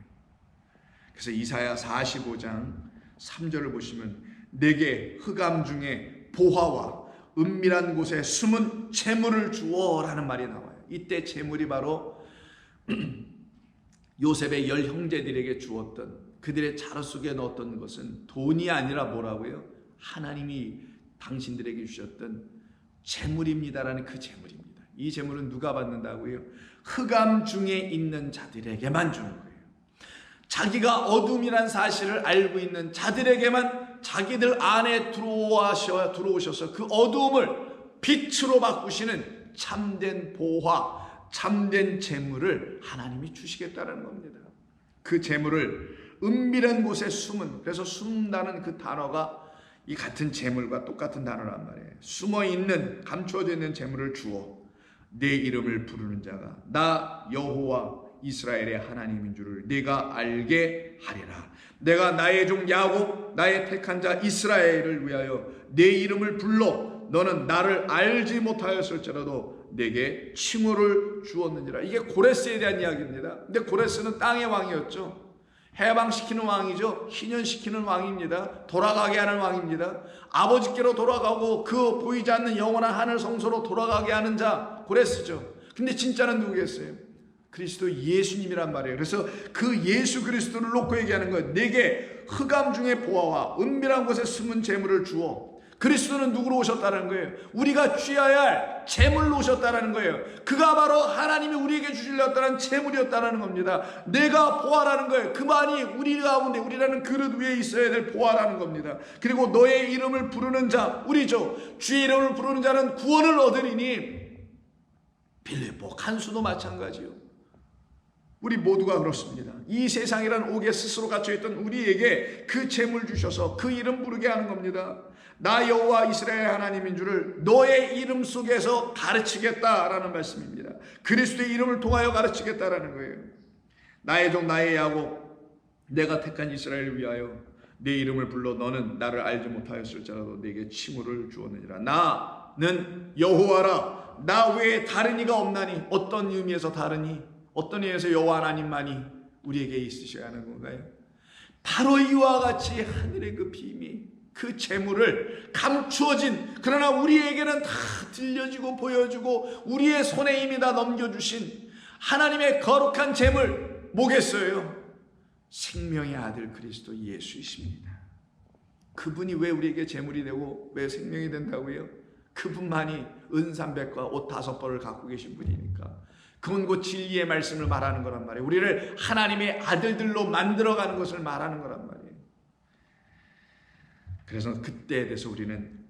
그래서 이사야 45장 3절을 보시면, 내게 흑암 중에 보화와 은밀한 곳에 숨은 재물을 주어라는 말이 나와요. 이때 재물이 바로 요셉의 10 형제들에게 주었던, 그들의 자루 속에 넣었던 것은 돈이 아니라 뭐라고요? 하나님이 당신들에게 주셨던 재물입니다라는 그 재물입니다. 이 재물은 누가 받는다고요? 흑암 중에 있는 자들에게만 주는 거예요. 자기가 어둠이란 사실을 알고 있는 자들에게만, 자기들 안에 들어오셔서 그 어두움을 빛으로 바꾸시는 참된 보화, 참된 재물을 하나님이 주시겠다는 겁니다. 그 재물을 은밀한 곳에 숨은, 그래서 숨는다는 그 단어가 이 같은 재물과 똑같은 단어란 말이에요. 숨어있는, 감춰져 있는 재물을 주어 내 이름을 부르는 자가 나 여호와 이스라엘의 하나님인 줄을 네가 알게 하리라. 내가 나의 종 야곱, 나의 택한 자 이스라엘을 위하여 내 이름을 불러 너는 나를 알지 못하였을지라도 내게 칭호를 주었느니라. 이게 고레스에 대한 이야기입니다. 근데 고레스는 땅의 왕이었죠. 해방시키는 왕이죠. 희년시키는 왕입니다. 돌아가게 하는 왕입니다. 아버지께로 돌아가고 그 보이지 않는 영원한 하늘 성소로 돌아가게 하는 자, 그랬었죠. 근데 진짜는 누구겠어요? 그리스도 예수님이란 말이에요. 그래서 그 예수 그리스도를 놓고 얘기하는 거예요. 내게 흑암 중의 보화와 은밀한 곳에 숨은 재물을 주어. 그리스도는 누구로 오셨다는 거예요? 우리가 취해야 할 재물로 오셨다는 거예요. 그가 바로 하나님이 우리에게 주시려다는 재물이었다는 겁니다. 내가 보화라는 거예요. 그만이 우리 가운데, 우리라는 그릇 위에 있어야 될 보화라는 겁니다. 그리고 너의 이름을 부르는 자, 우리죠. 주의 이름을 부르는 자는 구원을 얻으리니. 빌립보 간수도 마찬가지요. 우리 모두가 그렇습니다. 이 세상이란 옥에 스스로 갇혀있던 우리에게 그 재물 주셔서 그 이름 부르게 하는 겁니다. 나 여호와 이스라엘 하나님인 줄을 너의 이름 속에서 가르치겠다라는 말씀입니다. 그리스도의 이름을 통하여 가르치겠다라는 거예요. 나의 종 나의 야곱, 내가 택한 이스라엘을 위하여 내 이름을 불러 너는 나를 알지 못하였을지라도 내게 칭호를 주었느니라. 나는 여호와라. 나 외에 다른 이가 없나니. 어떤 의미에서 다른 이? 어떤 의미에서 여호와 하나님만이 우리에게 있으셔야 하는 건가요? 바로 이와 같이 하늘의 그 비밀, 그 재물을 감추어진, 그러나 우리에게는 다 들려지고 보여주고 우리의 손에 이미 다 넘겨주신 하나님의 거룩한 재물 뭐겠어요? 생명의 아들 그리스도 예수이십니다. 그분이 왜 우리에게 재물이 되고 왜 생명이 된다고요? 그분만이 은삼백과 옷 5벌을 갖고 계신 분이니까. 그건 곧 진리의 말씀을 말하는 거란 말이에요. 우리를 하나님의 아들들로 만들어가는 것을 말하는 거란 말이에요. 그래서 그때에 대해서 우리는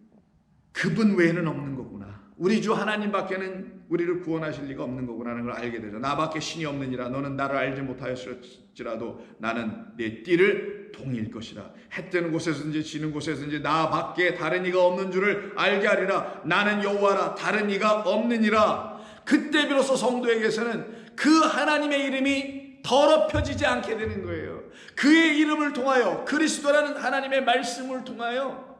그분 외에는 없는 거구나. 우리 주 하나님밖에는 우리를 구원하실 리가 없는 거구나 하는 걸 알게 되죠. 나밖에 신이 없느니라. 너는 나를 알지 못하였을지라도 나는 내 띠를 동일 것이라. 해 뜨는 곳에서든지 지는 곳에서든지 나밖에 다른 이가 없는 줄을 알게 하리라. 나는 여호와라. 다른 이가 없느니라. 그때 비로소 성도에게서는 그 하나님의 이름이 더럽혀지지 않게 되는 거예요. 그의 이름을 통하여, 그리스도라는 하나님의 말씀을 통하여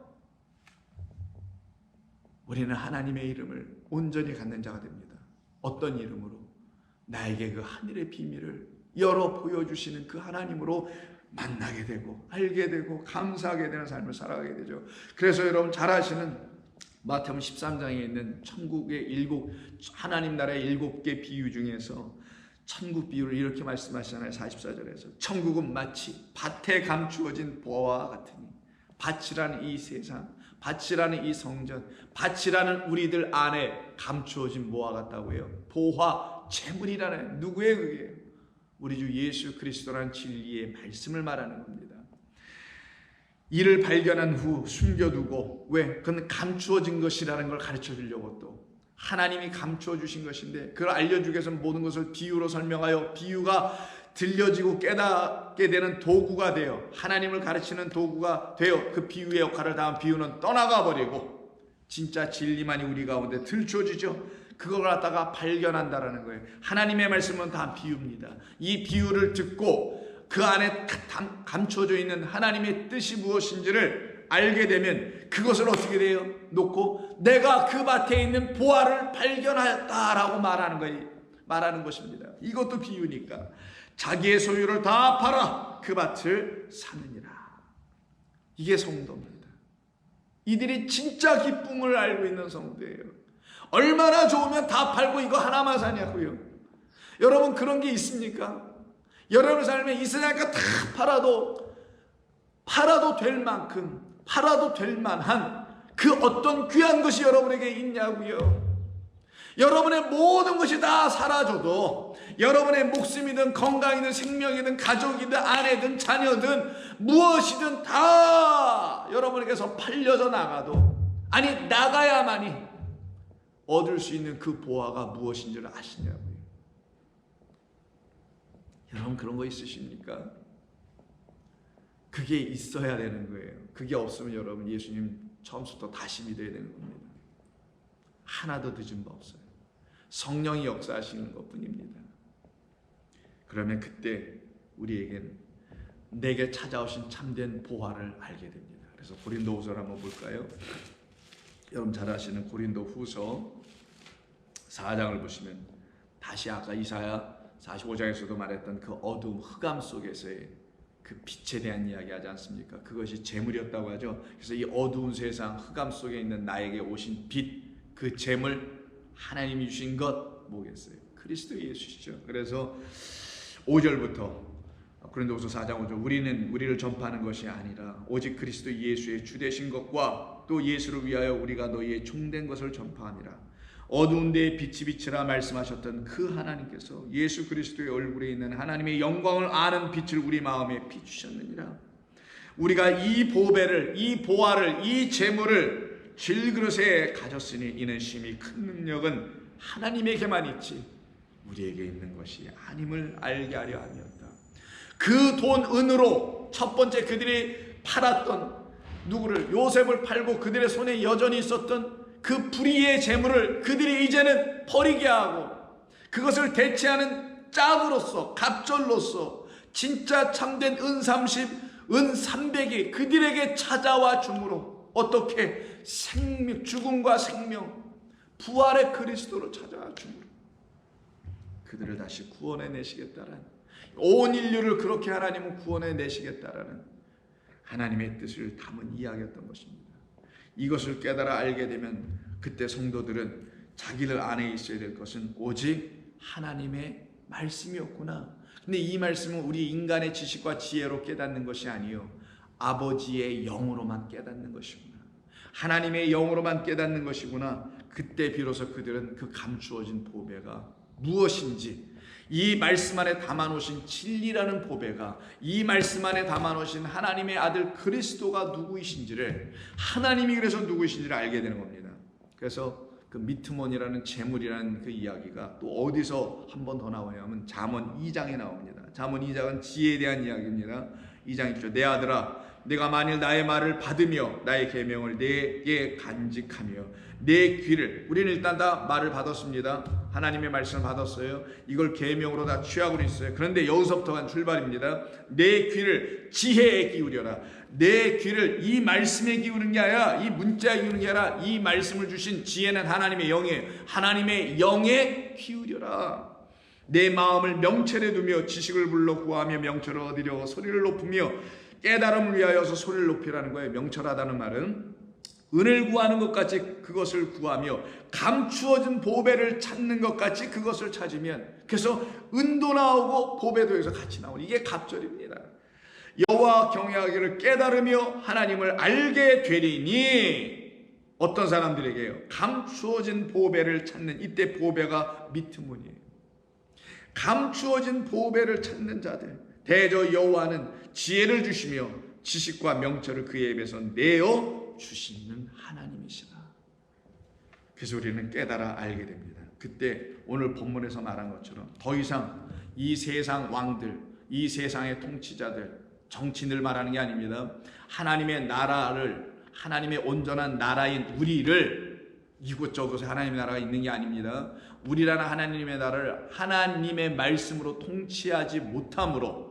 우리는 하나님의 이름을 온전히 갖는 자가 됩니다. 어떤 이름으로? 나에게 그 하늘의 비밀을 열어 보여주시는 그 하나님으로 만나게 되고 알게 되고 감사하게 되는 삶을 살아가게 되죠. 그래서 여러분 잘 아시는 마태복음 13장에 있는 천국의 하나님 나라의 7개 비유 중에서 천국 비유를 이렇게 말씀하시잖아요. 44절에서 천국은 마치 밭에 감추어진 보화와 같으니. 밭이라는 이 세상, 밭이라는 이 성전, 밭이라는 우리들 안에 감추어진 보화 같다고요. 보화, 재물이라는 누구의 그게? 우리 주 예수 그리스도라는 진리의 말씀을 말하는 겁니다. 이를 발견한 후 숨겨두고, 왜? 그건 감추어진 것이라는 걸 가르쳐 주려고 또 하나님이 감추어 주신 것인데 그걸 알려주기 위해서 모든 것을 비유로 설명하여 비유가 들려지고 깨닫게 되는 도구가 되어 하나님을 가르치는 도구가 되어 그 비유의 역할을 다한 비유는 떠나가 버리고 진짜 진리만이 우리 가운데 들춰지죠. 그걸 갖다가 발견한다라는 거예요. 하나님의 말씀은 다 비유입니다. 이 비유를 듣고 그 안에 감춰져 있는 하나님의 뜻이 무엇인지를 알게 되면 그것을 어떻게 돼요? 놓고 내가 그 밭에 있는 보화를 발견하였다라고 말하는 것입니다. 이것도 비유니까. 자기의 소유를 다 팔아 그 밭을 사느니라. 이게 성도입니다. 이들이 진짜 기쁨을 알고 있는 성도예요. 얼마나 좋으면 다 팔고 이거 하나만 사냐고요. 여러분 그런 게 있습니까? 여러분 삶에 이 세상에 다 팔아도 될 만큼, 팔아도 될 만한 그 어떤 귀한 것이 여러분에게 있냐고요. 여러분의 모든 것이 다 사라져도 여러분의 목숨이든 건강이든 생명이든 가족이든 아내든 자녀든 무엇이든 다 여러분에게서 팔려져 나가도, 아니 나가야만이 얻을 수 있는 그 보화가 무엇인지를 아시냐고요. 여러분 그런 거 있으십니까? 그게 있어야 되는 거예요. 그게 없으면 여러분 예수님 처음부터 다시 믿어야 되는 겁니다. 하나도 늦은 바 없어요. 성령이 역사하시는 것뿐입니다. 그러면 그때 우리에겐 내게 찾아오신 참된 보화를 알게 됩니다. 그래서 고린도후서를 한번 볼까요? 여러분 잘 아시는 고린도후서 4장을 보시면 다시 아까 이사야 45장에서도 말했던 그 어두움 흑암 속에서의 그 빛에 대한 이야기 하지 않습니까? 그것이 재물이었다고 하죠. 그래서 이 어두운 세상 흑암 속에 있는 나에게 오신 빛, 그 재물, 하나님이 주신 것 뭐겠어요? 그리스도 예수시죠. 그래서 5절부터 고린도후서 4장 5절 우리를 전파하는 것이 아니라 오직 그리스도 예수의 주되신 것과 또 예수를 위하여 우리가 너희의 종된 것을 전파함이라. 어두운 데에 빛이 비치라 말씀하셨던 그 하나님께서 예수 그리스도의 얼굴에 있는 하나님의 영광을 아는 빛을 우리 마음에 비추셨느니라. 우리가 이 보배를, 이 보화를, 이 재물을 질그릇에 가졌으니 이는 심히 큰 능력은 하나님에게만 있지 우리에게 있는 것이 아님을 알게 하려 함이었다. 그 돈 은으로 첫 번째 그들이 팔았던 누구를, 요셉을 팔고 그들의 손에 여전히 있었던 그 불의의 재물을 그들이 이제는 버리게 하고 그것을 대체하는 짝으로서, 갑절로서 진짜 참된 은 30, 은 300이 그들에게 찾아와 주므로 어떻게 생명, 죽음과 생명, 부활의 그리스도로 찾아와 주므로 그들을 다시 구원해 내시겠다라는, 온 인류를 그렇게 하나님은 구원해 내시겠다라는 하나님의 뜻을 담은 이야기였던 것입니다. 이것을 깨달아 알게 되면 그때 성도들은 자기들 안에 있어야 될 것은 오직 하나님의 말씀이었구나. 근데 이 말씀은 우리 인간의 지식과 지혜로 깨닫는 것이 아니요 아버지의 영으로만 깨닫는 것이구나. 하나님의 영으로만 깨닫는 것이구나. 그때 비로소 그들은 그 감추어진 보배가 무엇인지, 이 말씀 안에 담아놓으신 진리라는 보배가, 이 말씀 안에 담아놓으신 하나님의 아들 그리스도가 누구이신지를, 하나님이 그래서 누구이신지를 알게 되는 겁니다. 그래서 그 미트몬이라는 재물이라는 그 이야기가 또 어디서 한 번 더 나오냐면 잠언 2장에 나옵니다. 잠언 2장은 지혜에 대한 이야기입니다. 2장 1절 내 아들아 내가 만일 나의 말을 받으며 나의 계명을 내게 간직하며 내 귀를, 우리는 일단 다 말을 받았습니다. 하나님의 말씀을 받았어요. 이걸 계명으로 다 취하고 있어요. 그런데 여기서부터가 출발입니다. 내 귀를 지혜에 기울여라. 내 귀를 이 말씀에 기울이는 게 아니라, 이 문자에 기울이는 게 아니라 이 말씀을 주신 지혜는 하나님의 영이에요. 하나님의 영에 기울여라. 내 마음을 명철에 두며 지식을 불러 구하며 명철을 얻으려 소리를 높으며 깨달음을 위하여서 소리를 높이라는 거예요. 명철하다는 말은 은을 구하는 것 같이 그것을 구하며 감추어진 보배를 찾는 것 같이 그것을 찾으면, 그래서 은도 나오고 보배도 여기서 같이 나오는, 이게 갑절입니다. 여호와 경외하기를 깨달으며 하나님을 알게 되리니, 어떤 사람들에게요? 감추어진 보배를 찾는, 이때 보배가 미트문이에요. 감추어진 보배를 찾는 자들, 대저 여호와는 지혜를 주시며 지식과 명철을 그의 입에서 내어 주시는 하나님이시라. 그래서 우리는 깨달아 알게 됩니다. 그때 오늘 본문에서 말한 것처럼 더 이상 이 세상 왕들, 이 세상의 통치자들, 정치인을 말하는 게 아닙니다. 하나님의 나라를, 하나님의 온전한 나라인 우리를, 이곳저곳에 하나님의 나라가 있는 게 아닙니다. 우리라는 하나님의 나라를 하나님의 말씀으로 통치하지 못함으로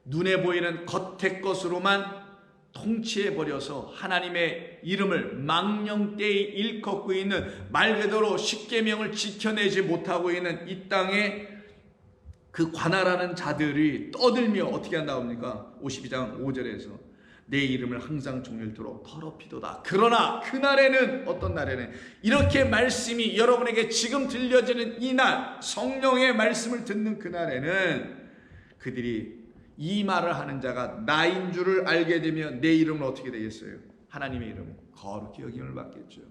눈에 보이는 겉의 것으로만 통치해버려서 하나님의 이름을 망령되이 일컫고 있는, 말 그대로 십계명을 지켜내지 못하고 있는 이 땅에 그 관할하는 자들이 떠들며 어떻게 한다고합니까? 52장 5절에서 내 이름을 항상 종일토록 더럽히도다. 그러나 그날에는, 어떤 날에는, 이렇게 말씀이 여러분에게 지금 들려지는 이날, 성령의 말씀을 듣는 그날에는 그들이 이 말을 하는 자가 나인 줄을 알게 되면 내 이름은 어떻게 되겠어요? 하나님의 이름 거룩히 여김을 받겠죠.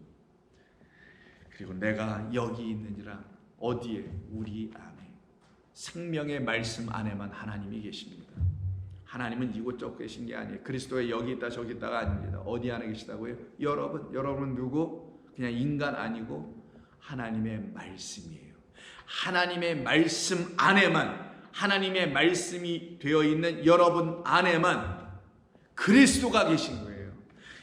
그리고 내가 여기 있느니라. 어디에? 우리 안에. 생명의 말씀 안에만 하나님이 계십니다. 하나님은 이곳저곳 계신 게 아니에요. 그리스도의 여기 있다 저기 있다가 아닙니다. 어디 안에 계시다고요? 여러분 누구? 그냥 인간 아니고 하나님의 말씀이에요. 하나님의 말씀 안에만, 하나님의 말씀이 되어 있는 여러분 안에만 그리스도가 계신 거예요.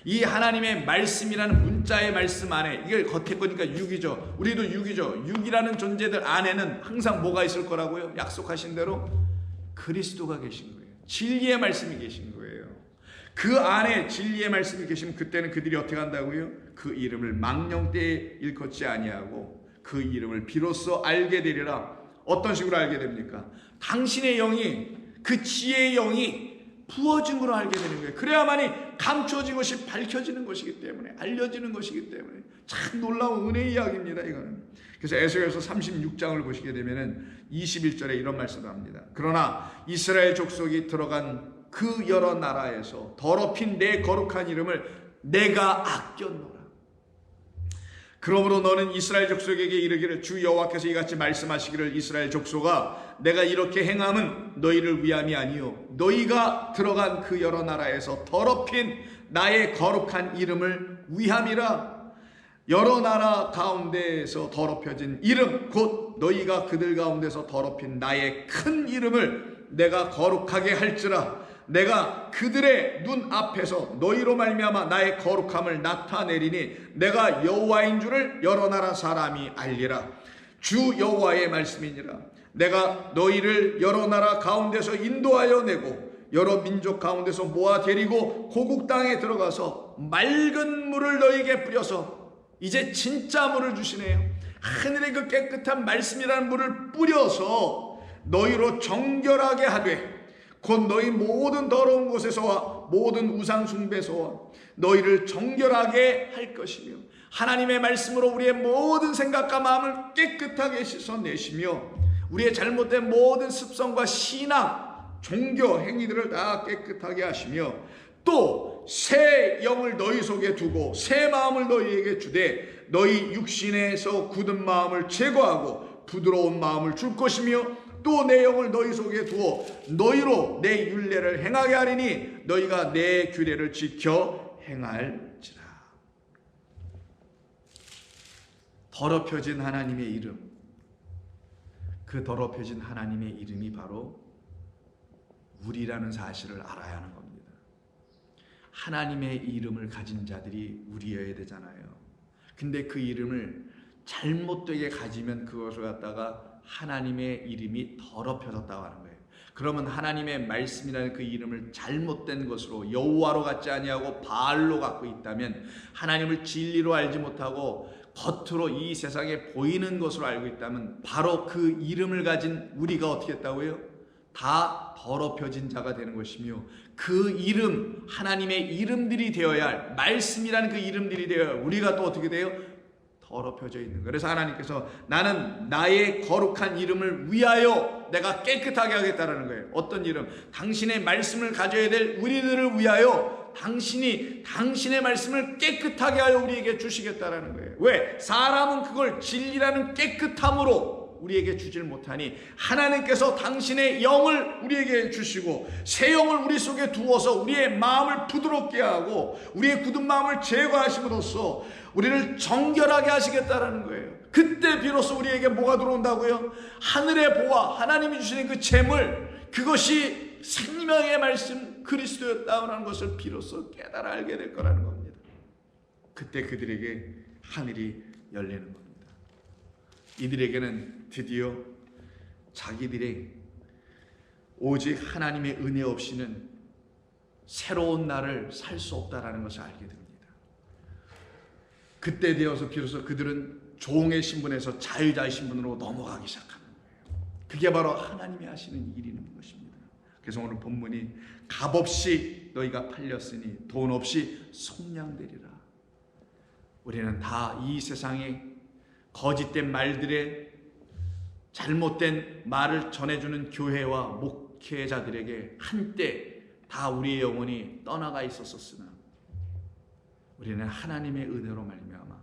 이 하나님의 말씀이라는 문자의 말씀 안에, 이게 겉에 거니까 육이죠. 우리도 육이죠. 육이라는 존재들 안에는 항상 뭐가 있을 거라고요? 약속하신 대로 그리스도가 계신 거예요. 진리의 말씀이 계신 거예요. 그 안에 진리의 말씀이 계시면 그때는 그들이 어떻게 한다고요? 그 이름을 망령되이 일컫지 아니하고 그 이름을 비로소 알게 되리라. 어떤 식으로 알게 됩니까? 당신의 영이, 그 지혜의 영이 부어진 걸로 알게 되는 거예요. 그래야만이 감춰진 것이 밝혀지는 것이기 때문에, 알려지는 것이기 때문에 참 놀라운 은혜의 이야기입니다. 이거는. 그래서 에스겔서 36장을 보시게 되면은 21절에 이런 말씀을 합니다. 그러나 이스라엘 족속이 들어간 그 여러 나라에서 더럽힌 내 거룩한 이름을 내가 아꼈노라. 그러므로 너는 이스라엘 족속에게 이르기를 주 여호와께서 이같이 말씀하시기를 이스라엘 족속아 내가 이렇게 행함은 너희를 위함이 아니요 너희가 들어간 그 여러 나라에서 더럽힌 나의 거룩한 이름을 위함이라. 여러 나라 가운데에서 더럽혀진 이름 곧 너희가 그들 가운데서 더럽힌 나의 큰 이름을 내가 거룩하게 할지라. 내가 그들의 눈 앞에서 너희로 말미암아 나의 거룩함을 나타내리니 내가 여호와인 줄을 여러 나라 사람이 알리라. 주 여호와의 말씀이니라. 내가 너희를 여러 나라 가운데서 인도하여 내고 여러 민족 가운데서 모아 데리고 고국 땅에 들어가서 맑은 물을 너희에게 뿌려서 이제 진짜 물을 주시네요. 하늘의 그 깨끗한 말씀이라는 물을 뿌려서 너희로 정결하게 하되 곧 너희 모든 더러운 곳에서와 모든 우상 숭배소와 너희를 정결하게 할 것이며 하나님의 말씀으로 우리의 모든 생각과 마음을 깨끗하게 씻어내시며 우리의 잘못된 모든 습성과 신앙, 종교 행위들을 다 깨끗하게 하시며 또 새 영을 너희 속에 두고 새 마음을 너희에게 주되 너희 육신에서 굳은 마음을 제거하고 부드러운 마음을 줄 것이며 또 내 영을 너희 속에 두어 너희로 내 율례를 행하게 하리니 너희가 내 규례를 지켜 행할지라. 더럽혀진 하나님의 이름, 그 더럽혀진 하나님의 이름이 바로 우리라는 사실을 알아야 하는 겁니다. 하나님의 이름을 가진 자들이 우리여야 되잖아요. 근데 그 이름을 잘못되게 가지면 그것을 갖다가 하나님의 이름이 더럽혀졌다고 하는 거예요. 그러면 하나님의 말씀이라는 그 이름을 잘못된 것으로 여호와로 갖지 아니하고 바알로 갖고 있다면 하나님을 진리로 알지 못하고 겉으로 이 세상에 보이는 것으로 알고 있다면 바로 그 이름을 가진 우리가 어떻게 했다고요? 다 더럽혀진 자가 되는 것이며 그 이름, 하나님의 이름들이 되어야 할 말씀이라는 그 이름들이 되어야 할 우리가 또 어떻게 돼요? 더럽혀져 있는 거예요. 그래서 하나님께서 나는 나의 거룩한 이름을 위하여 내가 깨끗하게 하겠다라는 거예요. 어떤 이름? 당신의 말씀을 가져야 될 우리들을 위하여 당신이 당신의 말씀을 깨끗하게 하여 우리에게 주시겠다라는 거예요. 왜? 사람은 그걸 진리라는 깨끗함으로 우리에게 주질 못하니 하나님께서 당신의 영을 우리에게 주시고 새 영을 우리 속에 두어서 우리의 마음을 부드럽게 하고 우리의 굳은 마음을 제거하심으로써 우리를 정결하게 하시겠다라는 거예요. 그때 비로소 우리에게 뭐가 들어온다고요? 하늘의 보화, 하나님이 주시는 그 재물, 그것이 생명의 말씀 그리스도였다는 것을 비로소 깨달아 알게 될 거라는 겁니다. 그때 그들에게 하늘이 열리는 겁니다. 이들에게는 드디어 자기들의 오직 하나님의 은혜 없이는 새로운 날을 살 수 없다라는 것을 알게 됩니다. 그때 되어서 비로소 그들은 종의 신분에서 자유자의 신분으로 넘어가기 시작하는 거예요. 그게 바로 하나님이 하시는 일이는 것입니다. 그래서 오늘 본문이 값없이 너희가 팔렸으니 돈 없이 속량되리라. 우리는 다 이 세상에 거짓된 말들에 잘못된 말을 전해주는 교회와 목회자들에게 한때 다 우리의 영혼이 떠나가 있었으나 우리는 하나님의 은혜로 말미암아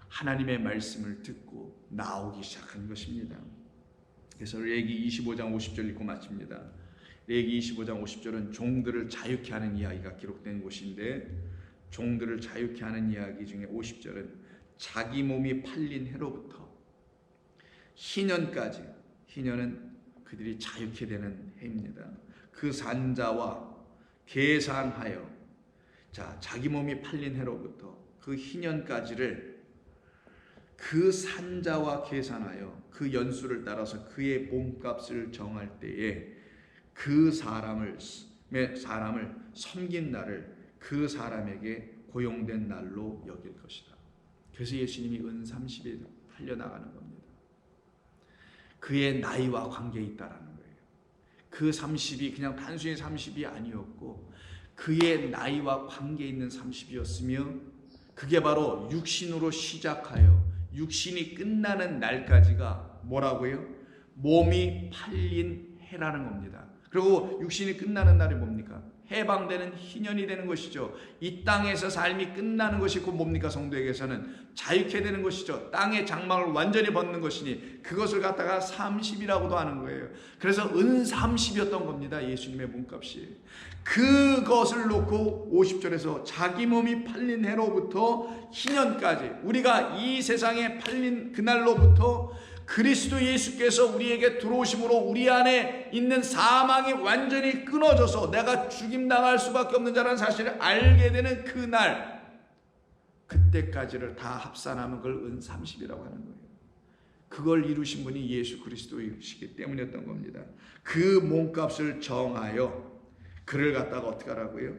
하나님의 말씀을 듣고 나오기 시작한 것입니다. 그래서 레위기 25장 50절 읽고 마칩니다. 레위기 25장 50절은 종들을 자유케 하는 이야기가 기록된 곳인데 종들을 자유케 하는 이야기 중에 50절은 자기 몸이 팔린 해로부터 희년까지, 희년은 그들이 자유케 되는 해입니다. 그 산자와 계산하여, 자, 자기 몸이 팔린 해로부터 그 희년까지를 그 산자와 계산하여 그 연수를 따라서 그의 몸값을 정할 때에 그 사람을 섬긴 날을 그 사람에게 고용된 날로 여길 것이다. 그래서 예수님이 은 30일 팔려나가는 겁니다. 그의 나이와 관계에 있다라는 거예요. 그 30이 그냥 단순히 30이 아니었고 그의 나이와 관계 있는 30이었으며 그게 바로 육신으로 시작하여 육신이 끝나는 날까지가 뭐라고요? 몸이 팔린 해라는 겁니다. 그리고 육신이 끝나는 날이 뭡니까? 해방되는 희년이 되는 것이죠. 이 땅에서 삶이 끝나는 것이 곧 뭡니까? 성도에게서는 자유케 되는 것이죠. 땅의 장막을 완전히 벗는 것이니 그것을 갖다가 30이라고도 하는 거예요. 그래서 은 30이었던 겁니다. 예수님의 몸값이. 그것을 놓고 50절에서 자기 몸이 팔린 해로부터 희년까지, 우리가 이 세상에 팔린 그날로부터 그리스도 예수께서 우리에게 들어오심으로 우리 안에 있는 사망이 완전히 끊어져서 내가 죽임당할 수밖에 없는 자라는 사실을 알게 되는 그날, 그때까지를 다 합산하면 그걸 은 30이라고 하는 거예요. 그걸 이루신 분이 예수 그리스도이시기 때문이었던 겁니다. 그 몸값을 정하여 그를 갖다가 어떻게 하라고요?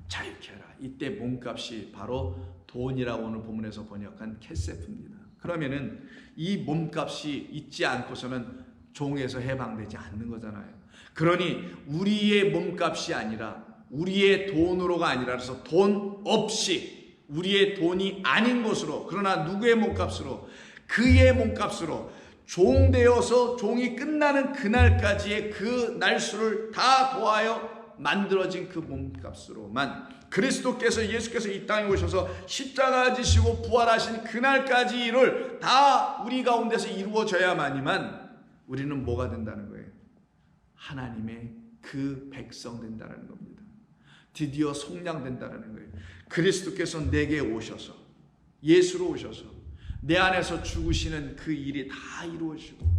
자유케 하라. 이때 몸값이 바로 돈이라고 오늘 본문에서 번역한 케세프입니다. 그러면은 이 몸값이 있지 않고서는 종에서 해방되지 않는 거잖아요. 그러니 우리의 몸값이 아니라 우리의 돈으로가 아니라, 그래서 돈 없이 우리의 돈이 아닌 것으로, 그러나 누구의 몸값으로? 그의 몸값으로 종되어서 종이 끝나는 그날까지의 그 날수를 다 더하여 만들어진 그 몸값으로만 그리스도께서, 예수께서 이 땅에 오셔서 십자가 지시고 부활하신 그날까지 일을 다 우리 가운데서 이루어져야만이만 우리는 뭐가 된다는 거예요? 하나님의 그 백성 된다는 겁니다. 드디어 속량된다는 거예요. 그리스도께서 내게 오셔서, 예수로 오셔서 내 안에서 죽으시는 그 일이 다 이루어지고,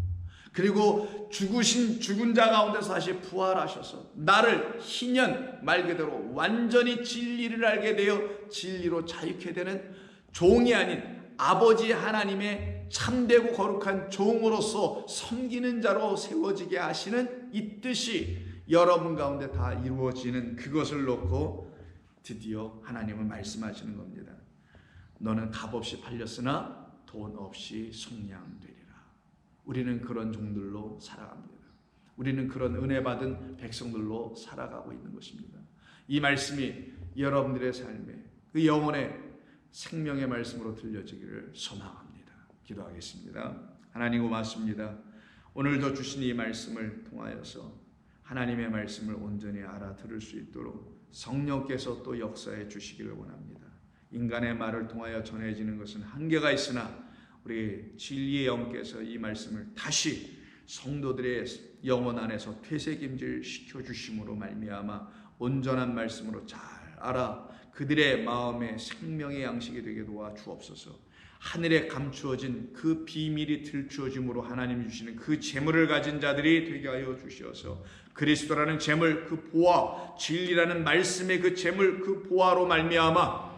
그리고 죽은 자 가운데서 다시 부활하셔서 나를 희년, 말 그대로 완전히 진리를 알게 되어 진리로 자유케 되는 종이 아닌 아버지 하나님의 참되고 거룩한 종으로서 섬기는 자로 세워지게 하시는 이 뜻이 여러분 가운데 다 이루어지는 그것을 놓고 드디어 하나님은 말씀하시는 겁니다. 너는 값없이 팔렸으나 돈 없이 속량되리라. 우리는 그런 종들로 살아갑니다. 우리는 그런 은혜 받은 백성들로 살아가고 있는 것입니다. 이 말씀이 여러분들의 삶에 그 영혼의 생명의 말씀으로 들려지기를 소망합니다. 기도하겠습니다. 하나님 고맙습니다. 오늘도 주신 이 말씀을 통하여서 하나님의 말씀을 온전히 알아들을 수 있도록 성령께서 또 역사해 주시기를 원합니다. 인간의 말을 통하여 전해지는 것은 한계가 있으나 우리 진리의 영께서 이 말씀을 다시 성도들의 영혼 안에서 퇴색임질 시켜주심으로 말미암아 온전한 말씀으로 잘 알아 그들의 마음에 생명의 양식이 되게 도와 주옵소서. 하늘에 감추어진 그 비밀이 들추어짐으로 하나님 주시는 그 재물을 가진 자들이 되게 하여 주시어서 그리스도라는 재물, 그 보화, 진리라는 말씀의 그 재물, 그 보화로 말미암아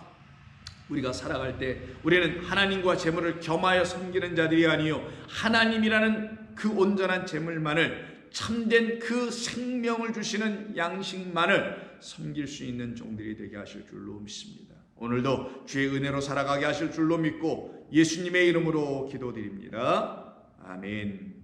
우리가 살아갈 때 우리는 하나님과 재물을 겸하여 섬기는 자들이 아니요 하나님이라는 그 온전한 재물만을, 참된 그 생명을 주시는 양식만을 섬길 수 있는 종들이 되게 하실 줄로 믿습니다. 오늘도 주의 은혜로 살아가게 하실 줄로 믿고 예수님의 이름으로 기도드립니다. 아멘.